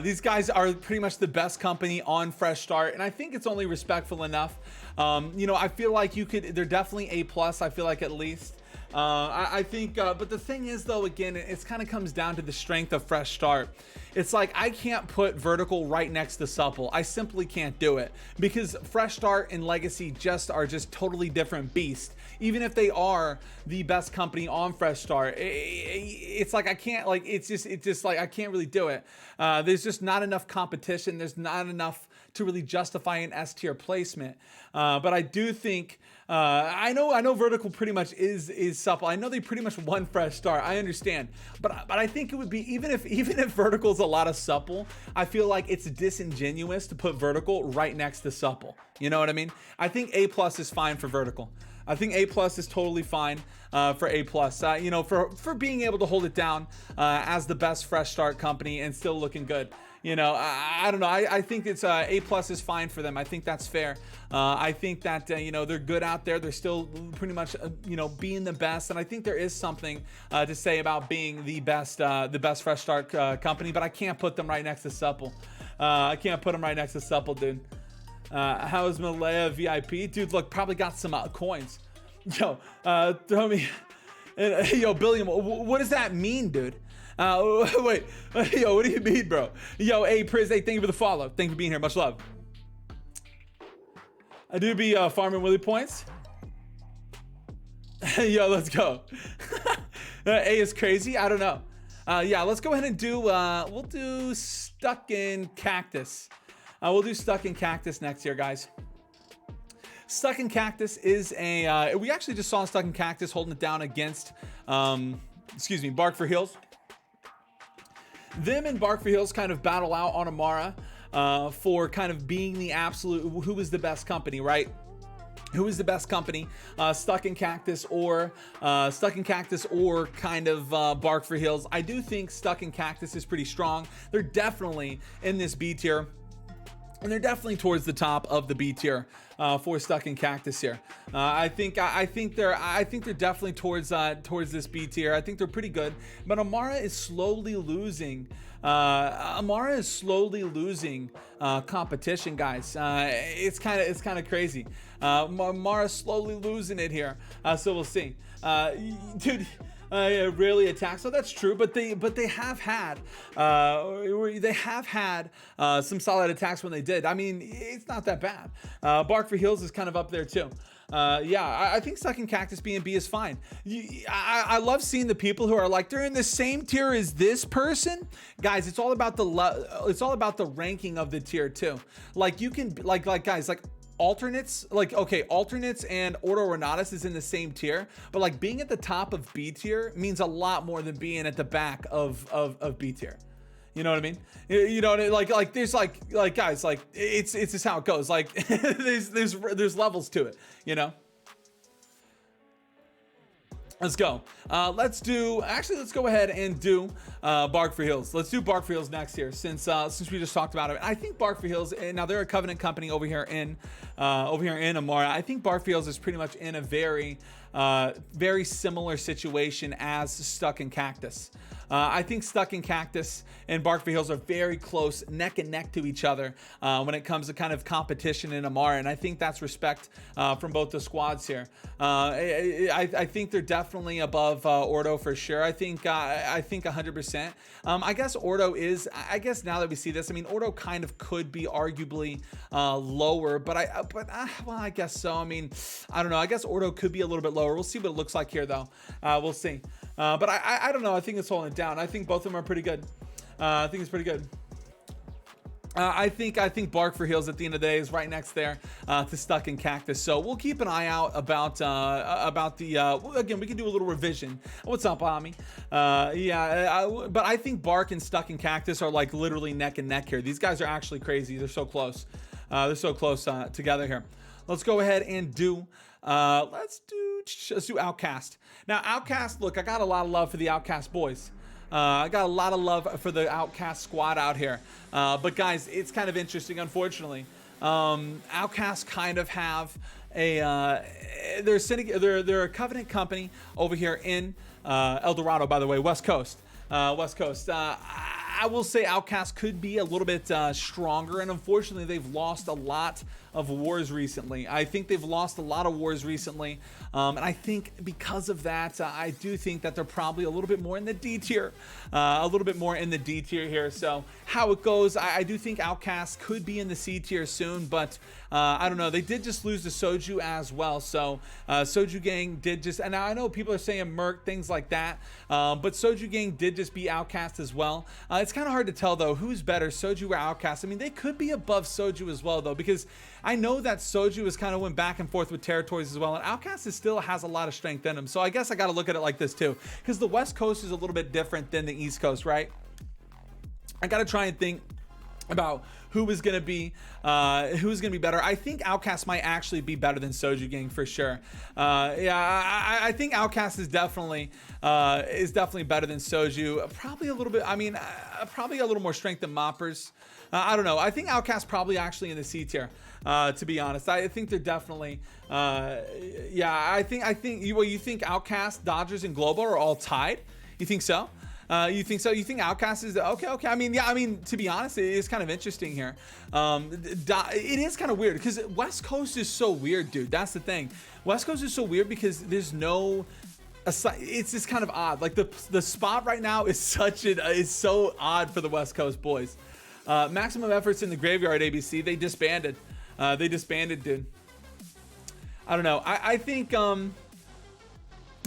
These guys are pretty much the best company on Fresh Start, and I think it's only respectful enough. You know, I feel like they're definitely A+, I feel like, at least. I think, but the thing is, though, again, it's kind of comes down to the strength of Fresh Start. It's like I can't put Vertical right next to Supple. I simply can't do it because Fresh Start and Legacy are just totally different beasts. Even if they are the best company on Fresh Start, it's like I can't, like, it's just like I can't really do it. There's just not enough competition. There's not enough to really justify an S tier placement. But I do think. I know Vertical pretty much is Supple. I know they pretty much won Fresh Start. I understand, but I think it would be even if Vertical's a lot of Supple, I feel like it's disingenuous to put Vertical right next to Supple. You know what I mean? I think A+ is fine for Vertical. I think A+ is totally fine for A+. You know, for being able to hold it down as the best Fresh Start company and still looking good. You know, I don't know. I think it's A+ is fine for them. I think that's fair. I think that you know, they're good out there. They're still pretty much you know, being the best, and I think there is something to say about being the best Fresh Start company. But I can't put them right next to Supple. I can't put them right next to Supple, dude. How's Malaya VIP? Dude, look, probably got some coins. Yo, throw me. Yo, Billiam, what does that mean, dude? Wait, yo, what do you mean, bro? Yo, hey, Priz, hey, thank you for the follow. Thank you for being here. Much love. I do be farming Willy points. Yo, let's go. A is crazy. I don't know. Yeah, let's go ahead and do, we'll do Stuck in Cactus. We'll do Stuck in Cactus next here, guys. Stuck in Cactus is a, we actually just saw Stuck in Cactus holding it down against, excuse me, Bark for Heels. Them and Bark for Heels kind of battle out on Amara for kind of being the absolute, who is the best company, right? Who is the best company? Stuck in Cactus or kind of Bark for Heels. I do think Stuck in Cactus is pretty strong. They're definitely in this B tier. And they're definitely towards the top of the B tier for Stuck in Cactus here. I think they're definitely towards this B tier. I think they're pretty good. But Amara is slowly losing. Competition, guys. It's kind of crazy. Amara's slowly losing it here. So we'll see. Dude. Rarely attacks. So that's true, but they have had some solid attacks when they did. I mean, it's not that bad. Bark for Heels is kind of up there too. Yeah, I think Stuck in Cactus B and B is fine. I love seeing the people who are like, they're in the same tier as this person. Guys, it's all about the ranking of the tier too. Like you can guys, like alternates, like, okay, alternates and Oroboros is in the same tier, but like being at the top of B tier means a lot more than being at the back of B tier. You know what I mean? You know, like there's like guys, like it's just how it goes. Like there's levels to it, you know? Let's go. Let's go ahead and do Bark for Heels. Let's do Bark for Heels next here, since we just talked about it. I think Bark for Heels, and now they're a Covenant company over here in Amara. I think Bark for Heels is pretty much in a very similar situation as Stuck in Cactus. I think Stuck in Cactus and Bark for Heels are very close, neck and neck to each other when it comes to kind of competition in Amara, and I think that's respect from both the squads here. I think they're definitely above Ordo for sure. I think 100%. I guess Ordo is. I guess now that we see this, I mean, Ordo kind of could be arguably lower, but well, I guess so. I mean, I don't know. I guess Ordo could be a little bit lower. We'll see what it looks like here, though. We'll see. But I don't know. I think it's holding it down. I think both of them are pretty good. I think it's pretty good. I think Bark for Heels at the end of the day is right next there to Stuck in Cactus. So we'll keep an eye out about the again, we can do a little revision. What's up, Ami? Yeah, but I think Bark and Stuck in Cactus are like literally neck and neck here. These guys are actually crazy. They're so close. Together here. Let's go ahead and do let's do Outcast. Now Outcast, look, I got a lot of love for the Outcast boys. I got a lot of love for the Outcast squad out here. But guys, it's kind of interesting, unfortunately. Outcast kind of have they're a Covenant company over here in El Dorado, by the way, West Coast. I will say Outcast could be a little bit stronger, and unfortunately they've lost a lot of wars recently. I think they've lost a lot of wars recently, and I think because of that, I do think that they're probably a little bit more in the D tier, here. So how it goes, I do think Outcast could be in the C tier soon, but I don't know. They did just lose to Soju as well, so Soju Gang did just, and I know people are saying Merc, things like that, but Soju Gang did just beat Outcast as well. It's kind of hard to tell though who's better, Soju or Outcast. I mean, they could be above Soju as well though, because I know that Soju has kind of went back and forth with territories as well, and Outcast still has a lot of strength in them. So I guess I got to look at it like this too, because the West Coast is a little bit different than the East Coast, right? I got to try and think about who is going to be better. I think Outcast might actually be better than Soju Gang for sure. I think Outcast is definitely better than Soju. Probably a little bit. I mean, probably a little more strength than Moppers. I don't know. I think Outcast probably actually in the C tier. To be honest, I think they're definitely. I think you think Outcast, Dodgers, and Globo are all tied. You think so? You think so? You think Outcast is okay? Okay. I mean, yeah. I mean, to be honest, it is kind of interesting here. It is kind of weird because West Coast is so weird, dude. That's the thing. West Coast is so weird because there's no. It's just kind of odd. Like the spot right now is so odd for the West Coast boys. Maximum Efforts in the Graveyard ABC. They disbanded. Dude. I don't know. I think.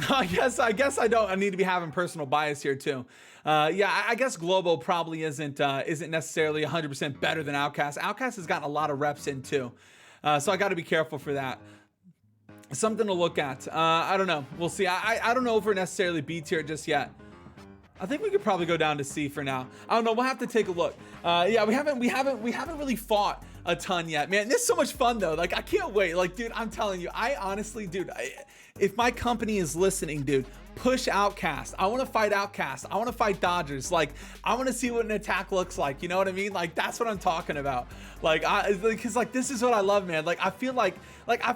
I guess I need to be having personal bias here too. Yeah, I guess Globo probably isn't necessarily 100% better than Outcast. Outcast has gotten a lot of reps in too, so I got to be careful for that. Something to look at. I don't know. We'll see. I don't know if we're necessarily B tier just yet. I think we could probably go down to C for now. I don't know. We'll have to take a look. Yeah, we haven't really fought a ton yet, man. This is so much fun though. Like I can't wait. Like, dude, I'm telling you, I honestly, dude, if my company is listening, dude, push Outcast. I want to fight Outcast. I want to fight Dodgers. Like, I want to see what an attack looks like. You know what I mean? Like, that's what I'm talking about. Like, because like this is what I love, man. Like, I feel like I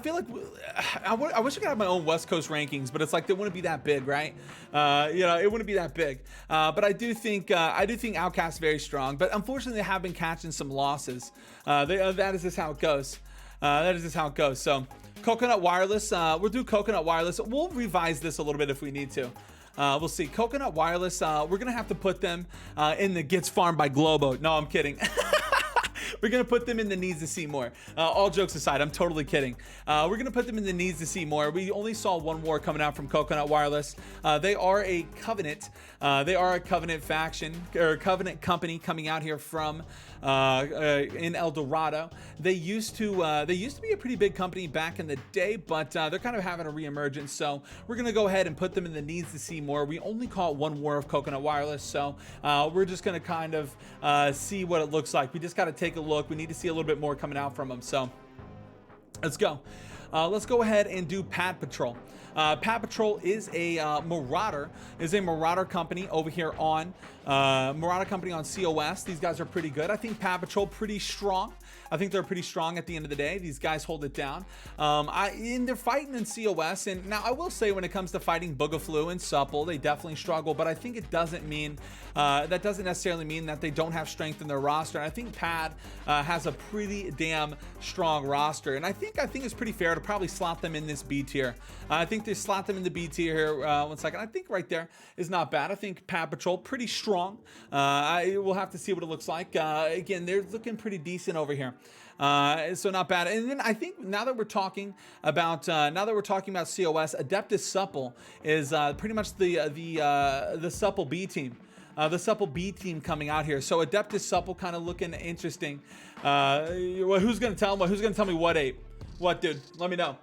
wish I could have my own West Coast rankings, but it's like they wouldn't be that big, right? You know, it wouldn't be that big. But I do think Outcast very strong. But unfortunately, they have been catching some losses. That is just how it goes. So. Coconut Wireless, we'll do Coconut Wireless. We'll revise this a little bit if we need to. We'll see. Coconut Wireless, we're gonna have to put them in the Gets Farmed by Globo. No, I'm kidding. We're gonna put them in the Needs to See More. All jokes aside, I'm totally kidding. We're gonna put them in the Needs to See More. We only saw one war coming out from Coconut Wireless. They are a Covenant. They are a Covenant faction or Covenant company coming out here from in El Dorado. They used to be a pretty big company back in the day, but they're kind of having a reemergence. So we're gonna go ahead and put them in the Needs to See More. We only call it one war of Coconut Wireless, so we're just gonna kind of see what it looks like. We just got to take a look. We need to see a little bit more coming out from them. So let's go. Let's go ahead and do Pat Patrol. Pat Patrol is a Marauder company over here on Marauder company on COS. These guys are pretty good. I think Pat Patrol pretty strong. I think they're pretty strong at the end of the day. These guys hold it down. They're fighting in COS, and now I will say when it comes to fighting Booga and Supple, they definitely struggle. But I think it doesn't mean that doesn't necessarily mean that they don't have strength in their roster. And I think Pat has a pretty damn strong roster, and I think it's pretty fair to probably slot them in this B tier. I think they slot them in the B tier here. 1 second. I think right there is not bad. I think Pat Patrol pretty strong. I will have to see what it looks like. Again, they're looking pretty decent over here. So not bad. And then I think now that we're talking about COS, Adeptus Supple is pretty much the Supple B team. The Supple B team coming out here. So Adeptus Supple kind of looking interesting. Who's gonna tell me? Who's gonna tell me what ape? What, dude? Let me know.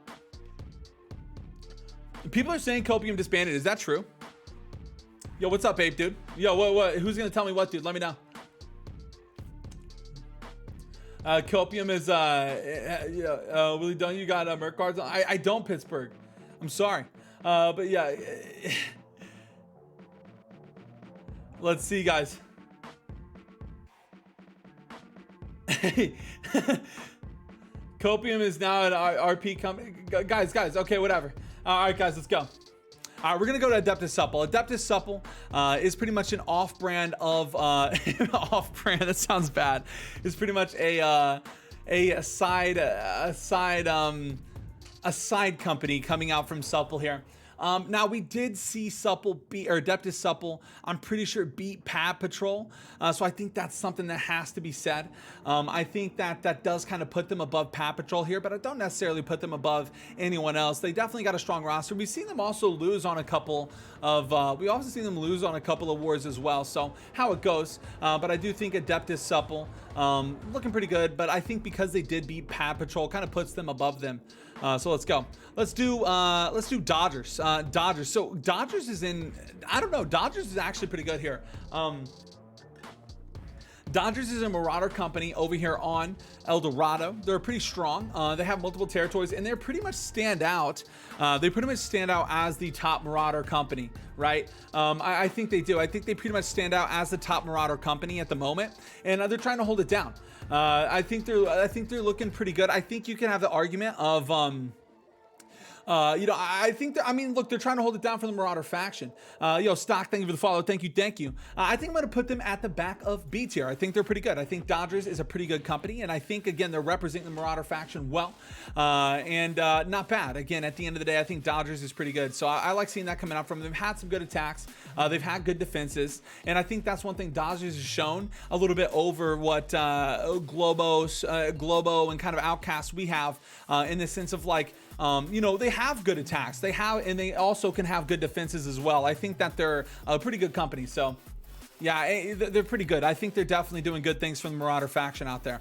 People are saying Copium disbanded. Is that true? Yo, what's up, ape, dude? Yo, what? Who's gonna tell me what, dude? Let me know. Copium is Willie, don't you got Merc cards? I don't, Pittsburgh. I'm sorry. But yeah. Let's see, guys. Copium is now an RP company. Guys, okay, whatever. All right, guys, let's go. All right, we're gonna go to Adeptus Supple. Adeptus Supple is pretty much an off-brand of off-brand. That sounds bad. It's pretty much a side company coming out from Supple here. Now we did see Supple beat, or Adeptus Supple, I'm pretty sure beat Pat Patrol. So I think that's something that has to be said. I think that does kind of put them above Pat Patrol here, but I don't necessarily put them above anyone else. They definitely got a strong roster. We've seen them also lose on a couple of, wars as well. So how it goes. But I do think Adeptus Supple, looking pretty good, but I think because they did beat Pat Patrol, kind of puts them above them. So let's go. Let's do Dodgers. Dodgers. So Dodgers is in, I don't know. Dodgers is actually pretty good here. Dodgers is a Marauder company over here on El Dorado. They're pretty strong. They have multiple territories, and they pretty much stand out. They pretty much stand out as the top Marauder company, right? I think they do. I think they pretty much stand out as the top Marauder company at the moment, and they're trying to hold it down. I think they're looking pretty good. I think you can have the argument of You know, I think that, I mean, look, they're trying to hold it down for the Marauder faction. Yo, Stock, thank you for the follow. Thank you, thank you. I think I'm going to put them at the back of B tier. I think they're pretty good. I think Dodgers is a pretty good company, and I think, again, they're representing the Marauder faction well, and not bad. Again, at the end of the day, I think Dodgers is pretty good. So I like seeing that coming out from them. They've had some good attacks. They've had good defenses, and I think that's one thing Dodgers has shown a little bit over what Globo and kind of Outcast we have in the sense of like, you know, they have good attacks. They have, and they also can have good defenses as well. I think that they're a pretty good company. So, yeah, they're pretty good. I think they're definitely doing good things for the Marauder faction out there.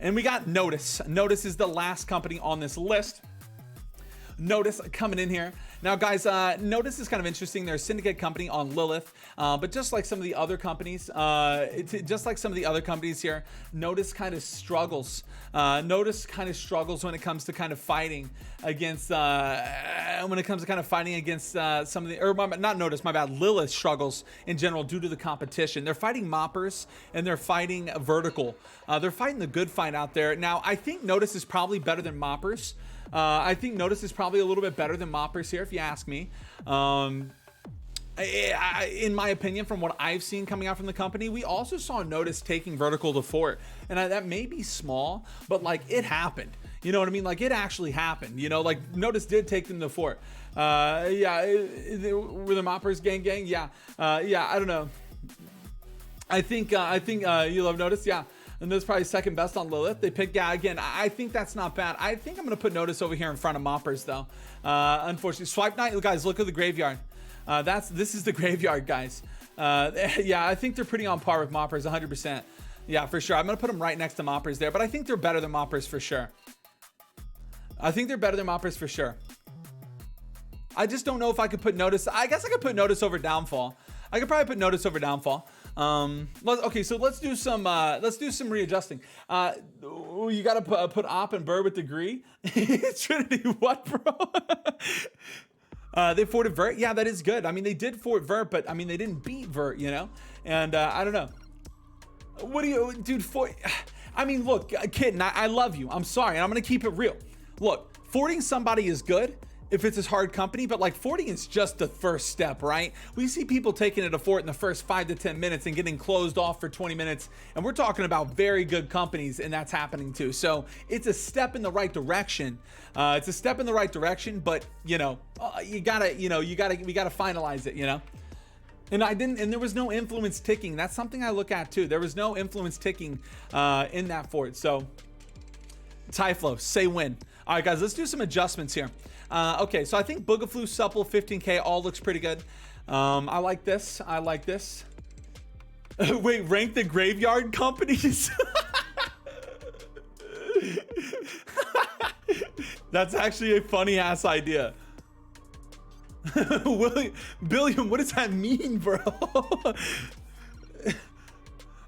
And we got Notice. Notice is the last company on this list. Notice coming in here. Now, guys, Notice is kind of interesting. They're a syndicate company on Lilith, but just like some of the other companies, here, Notice kind of struggles. Notice kind of struggles when it comes to kind of fighting against, some of the, or not Notice, my bad. Lilith struggles in general due to the competition. They're fighting Moppers and they're fighting Vertical. They're fighting the good fight out there. Now, I think Notice is probably better than Moppers. I think Notice is probably a little bit better than Moppers here, if you ask me. In my opinion, from what I've seen coming out from the company, we also saw Notice taking Vertical to fort. And that may be small, but like it happened. You know what I mean? Like it actually happened. You know, like Notice did take them to fort. Were the Moppers gang? Yeah. I don't know. I think you love Notice. Yeah. And that's probably second best on Lilith. They picked, yeah, again, I think that's not bad. I think I'm going to put Notice over here in front of Moppers, though. Unfortunately, Swipe Night, guys, look at the graveyard. This is the graveyard, guys. Yeah, I think they're pretty on par with Moppers, 100%. Yeah, for sure. I'm going to put them right next to Moppers there, but I think they're better than Moppers for sure. I just don't know if I could put Notice. I guess I could put Notice over Downfall. I could probably put Notice over Downfall. Okay, so let's do some readjusting. You gotta put Op and Burr with degree. Trinity, what, bro? They forted Vert. Yeah, that is good. I mean, they did fort Vert, but I mean, they didn't beat Vert, you know. And I don't know. What do you, dude? I mean, look, kid, I love you. I'm sorry, and I'm gonna keep it real. Look, forting somebody is good if it's his hard company, but like forting is just the first step, right? We see people taking it to fort in the first 5 to 10 minutes and getting closed off for 20 minutes. And we're talking about very good companies, and that's happening too. So it's a step in the right direction. But you know, we gotta finalize it, you know? And there was no influence ticking. That's something I look at too. There was no influence ticking in that fort. So Typhlo, say when. All right, guys, let's do some adjustments here. Okay, so I think Boogaflu, Supple, 15K, all looks pretty good. I like this. Wait, rank the graveyard companies? That's actually a funny ass idea. Billion, what does that mean, bro?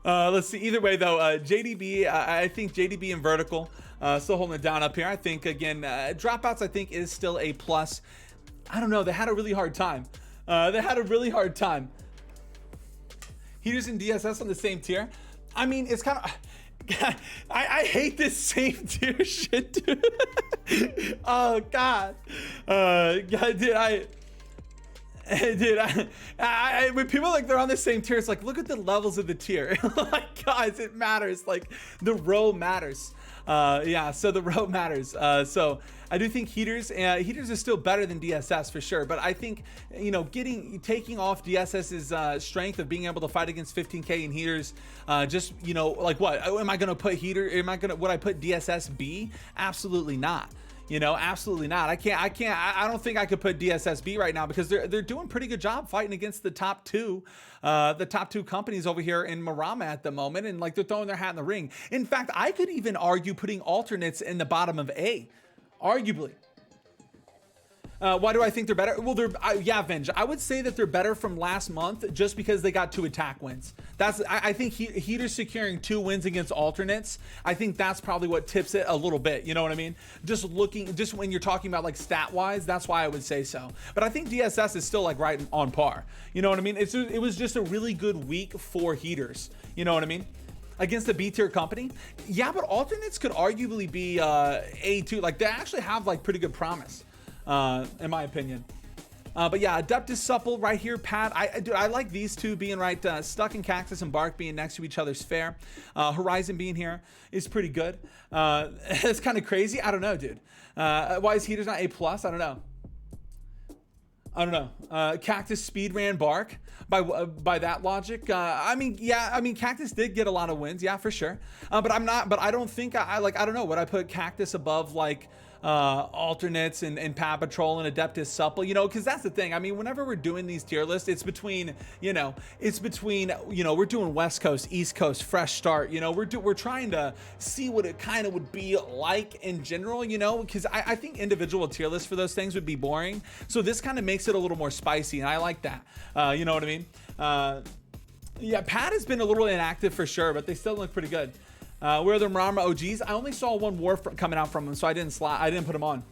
Let's see. Either way, though, JDB, I think JDB and Vertical still holding it down up here. I think, again, Dropouts, I think, is still a plus. I don't know. They had a really hard time. Heaters and DSS on the same tier. I mean, it's kind of... I hate this same tier shit, dude. Oh, God. When people like they're on the same tier, it's like, look at the levels of the tier. Like, guys, it matters. Like, the row matters. Yeah, so the row matters. So I do think heaters is still better than DSS for sure. But I think, you know, taking off DSS's strength of being able to fight against 15K and heaters, just, you know, like what? Am I gonna put heater? Would I put DSS B? Absolutely not. You know, absolutely not. I don't think I could put DSSB right now because they're doing a pretty good job fighting against the top two companies over here in Marama at the moment, and like they're throwing their hat in the ring. In fact, I could even argue putting alternates in the bottom of A, arguably. Why do I think they're better? Well, yeah, Venge. I would say that they're better from last month just because they got 2 attack wins. I think Heaters securing 2 wins against alternates. I think that's probably what tips it a little bit. You know what I mean? Just when you're talking about like stat wise, that's why I would say so. But I think DSS is still like right on par. You know what I mean? It was just a really good week for Heaters. You know what I mean? against a B tier company. Yeah, but alternates could arguably be A2. Like they actually have like pretty good promise, in my opinion. But yeah, Adeptus Supple right here, Pat. Dude, I like these two being right. Stuck in Cactus and Bark being next to each other's fair. Horizon being here is pretty good. It's kind of crazy. I don't know, dude. Why is Heaters not A+? I don't know. Cactus speed ran Bark by that logic. I mean, yeah, I mean, Cactus did get a lot of wins, yeah, for sure. But I don't think I don't know. Would I put Cactus above like alternates and Paw Patrol and Adeptus Supple, you know, because that's the thing. I mean, whenever we're doing these tier lists, it's between we're doing West Coast, East Coast, fresh start, you know, we're trying to see what it kind of would be like in general, you know, because I think individual tier lists for those things would be boring. So this kind of makes it a little more spicy, and I like that. You know what I mean? Yeah, Pat has been a little inactive for sure, but they still look pretty good. Where are the Marama OGs? I only saw one war coming out from them, so I didn't put them on.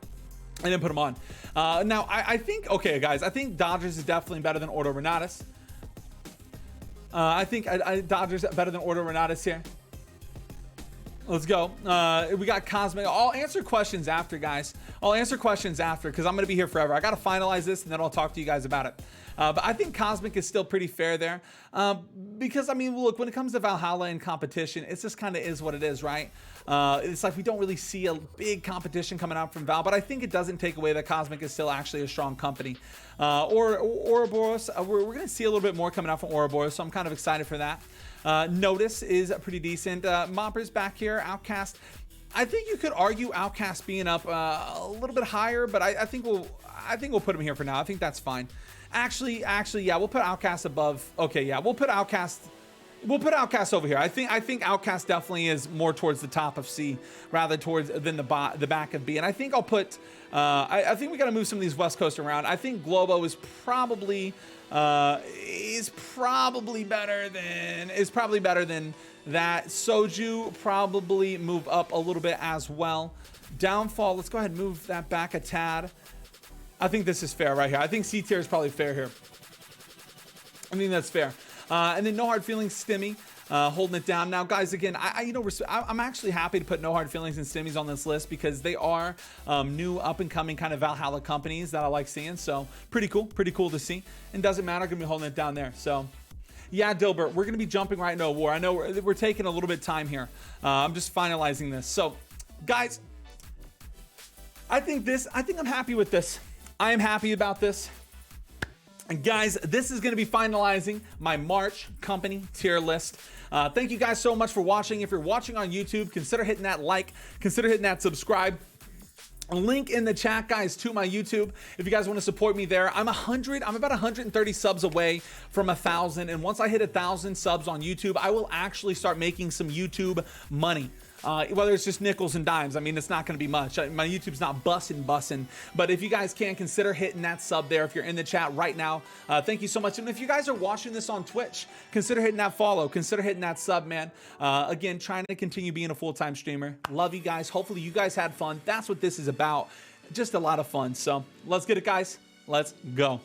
Now I think, okay guys, I think Dodgers is definitely better than Ordo Renatus. I think Dodgers better than Ordo Renatus here. Let's go. We got Cosmic. I'll answer questions after, guys. I'll answer questions after because I'm going to be here forever. I got to finalize this and then I'll talk to you guys about it. But I think Cosmic is still pretty fair there. Because, I mean, look, when it comes to Valhalla and competition, it just kind of is what it is, right? It's like we don't really see a big competition coming out from Val, but I think it doesn't take away that Cosmic is still actually a strong company. Or Oroboros, we're going to see a little bit more coming out from Oroboros, so I'm kind of excited for that. Notice is pretty decent. Moppers back here, Outcast. I think you could argue Outcast being up a little bit higher, but I think we'll put him here for now. I think that's fine. Actually, yeah, we'll put Outcast above. Okay, yeah, we'll put Outcast over here. I think Outcast definitely is more towards the top of C rather than the back of B. And I think I'll put. I think we got to move some of these West Coast around. I think Globo is probably better than that. Soju probably move up a little bit as well. Downfall, let's go ahead and move that back a tad. I think this is fair right here. I think C tier is probably fair here. I think that's fair. And then No Hard Feelings, Stimmy, holding it down. Now, guys, again, I'm actually happy to put No Hard Feelings and Stimmies on this list because they are new, up-and-coming kind of Valhalla companies that I like seeing. So pretty cool to see. And doesn't matter, gonna be holding it down there. So yeah, Dilbert, we're gonna be jumping right into a war. I know we're taking a little bit of time here. I'm just finalizing this. So, guys, I think I'm happy with this. I am happy about this. And guys, this is going to be finalizing my March company tier list. Thank you guys so much for watching. If you're watching on YouTube, consider hitting that like, consider hitting that subscribe. A link in the chat, guys, to my YouTube if you guys want to support me there. I'm about 130 subs away from 1,000, and once I hit 1,000 subs on YouTube, I will actually start making some YouTube money. Whether it's just nickels and dimes, I mean, it's not going to be much. My YouTube's not bussin', but if you guys can, consider hitting that sub there if you're in the chat right now. Thank you so much. And if you guys are watching this on Twitch, consider hitting that follow, consider hitting that sub, man. Again, trying to continue being a full-time streamer. Love you guys. Hopefully you guys had fun. That's what this is about. Just a lot of fun. So let's get it, guys. Let's go.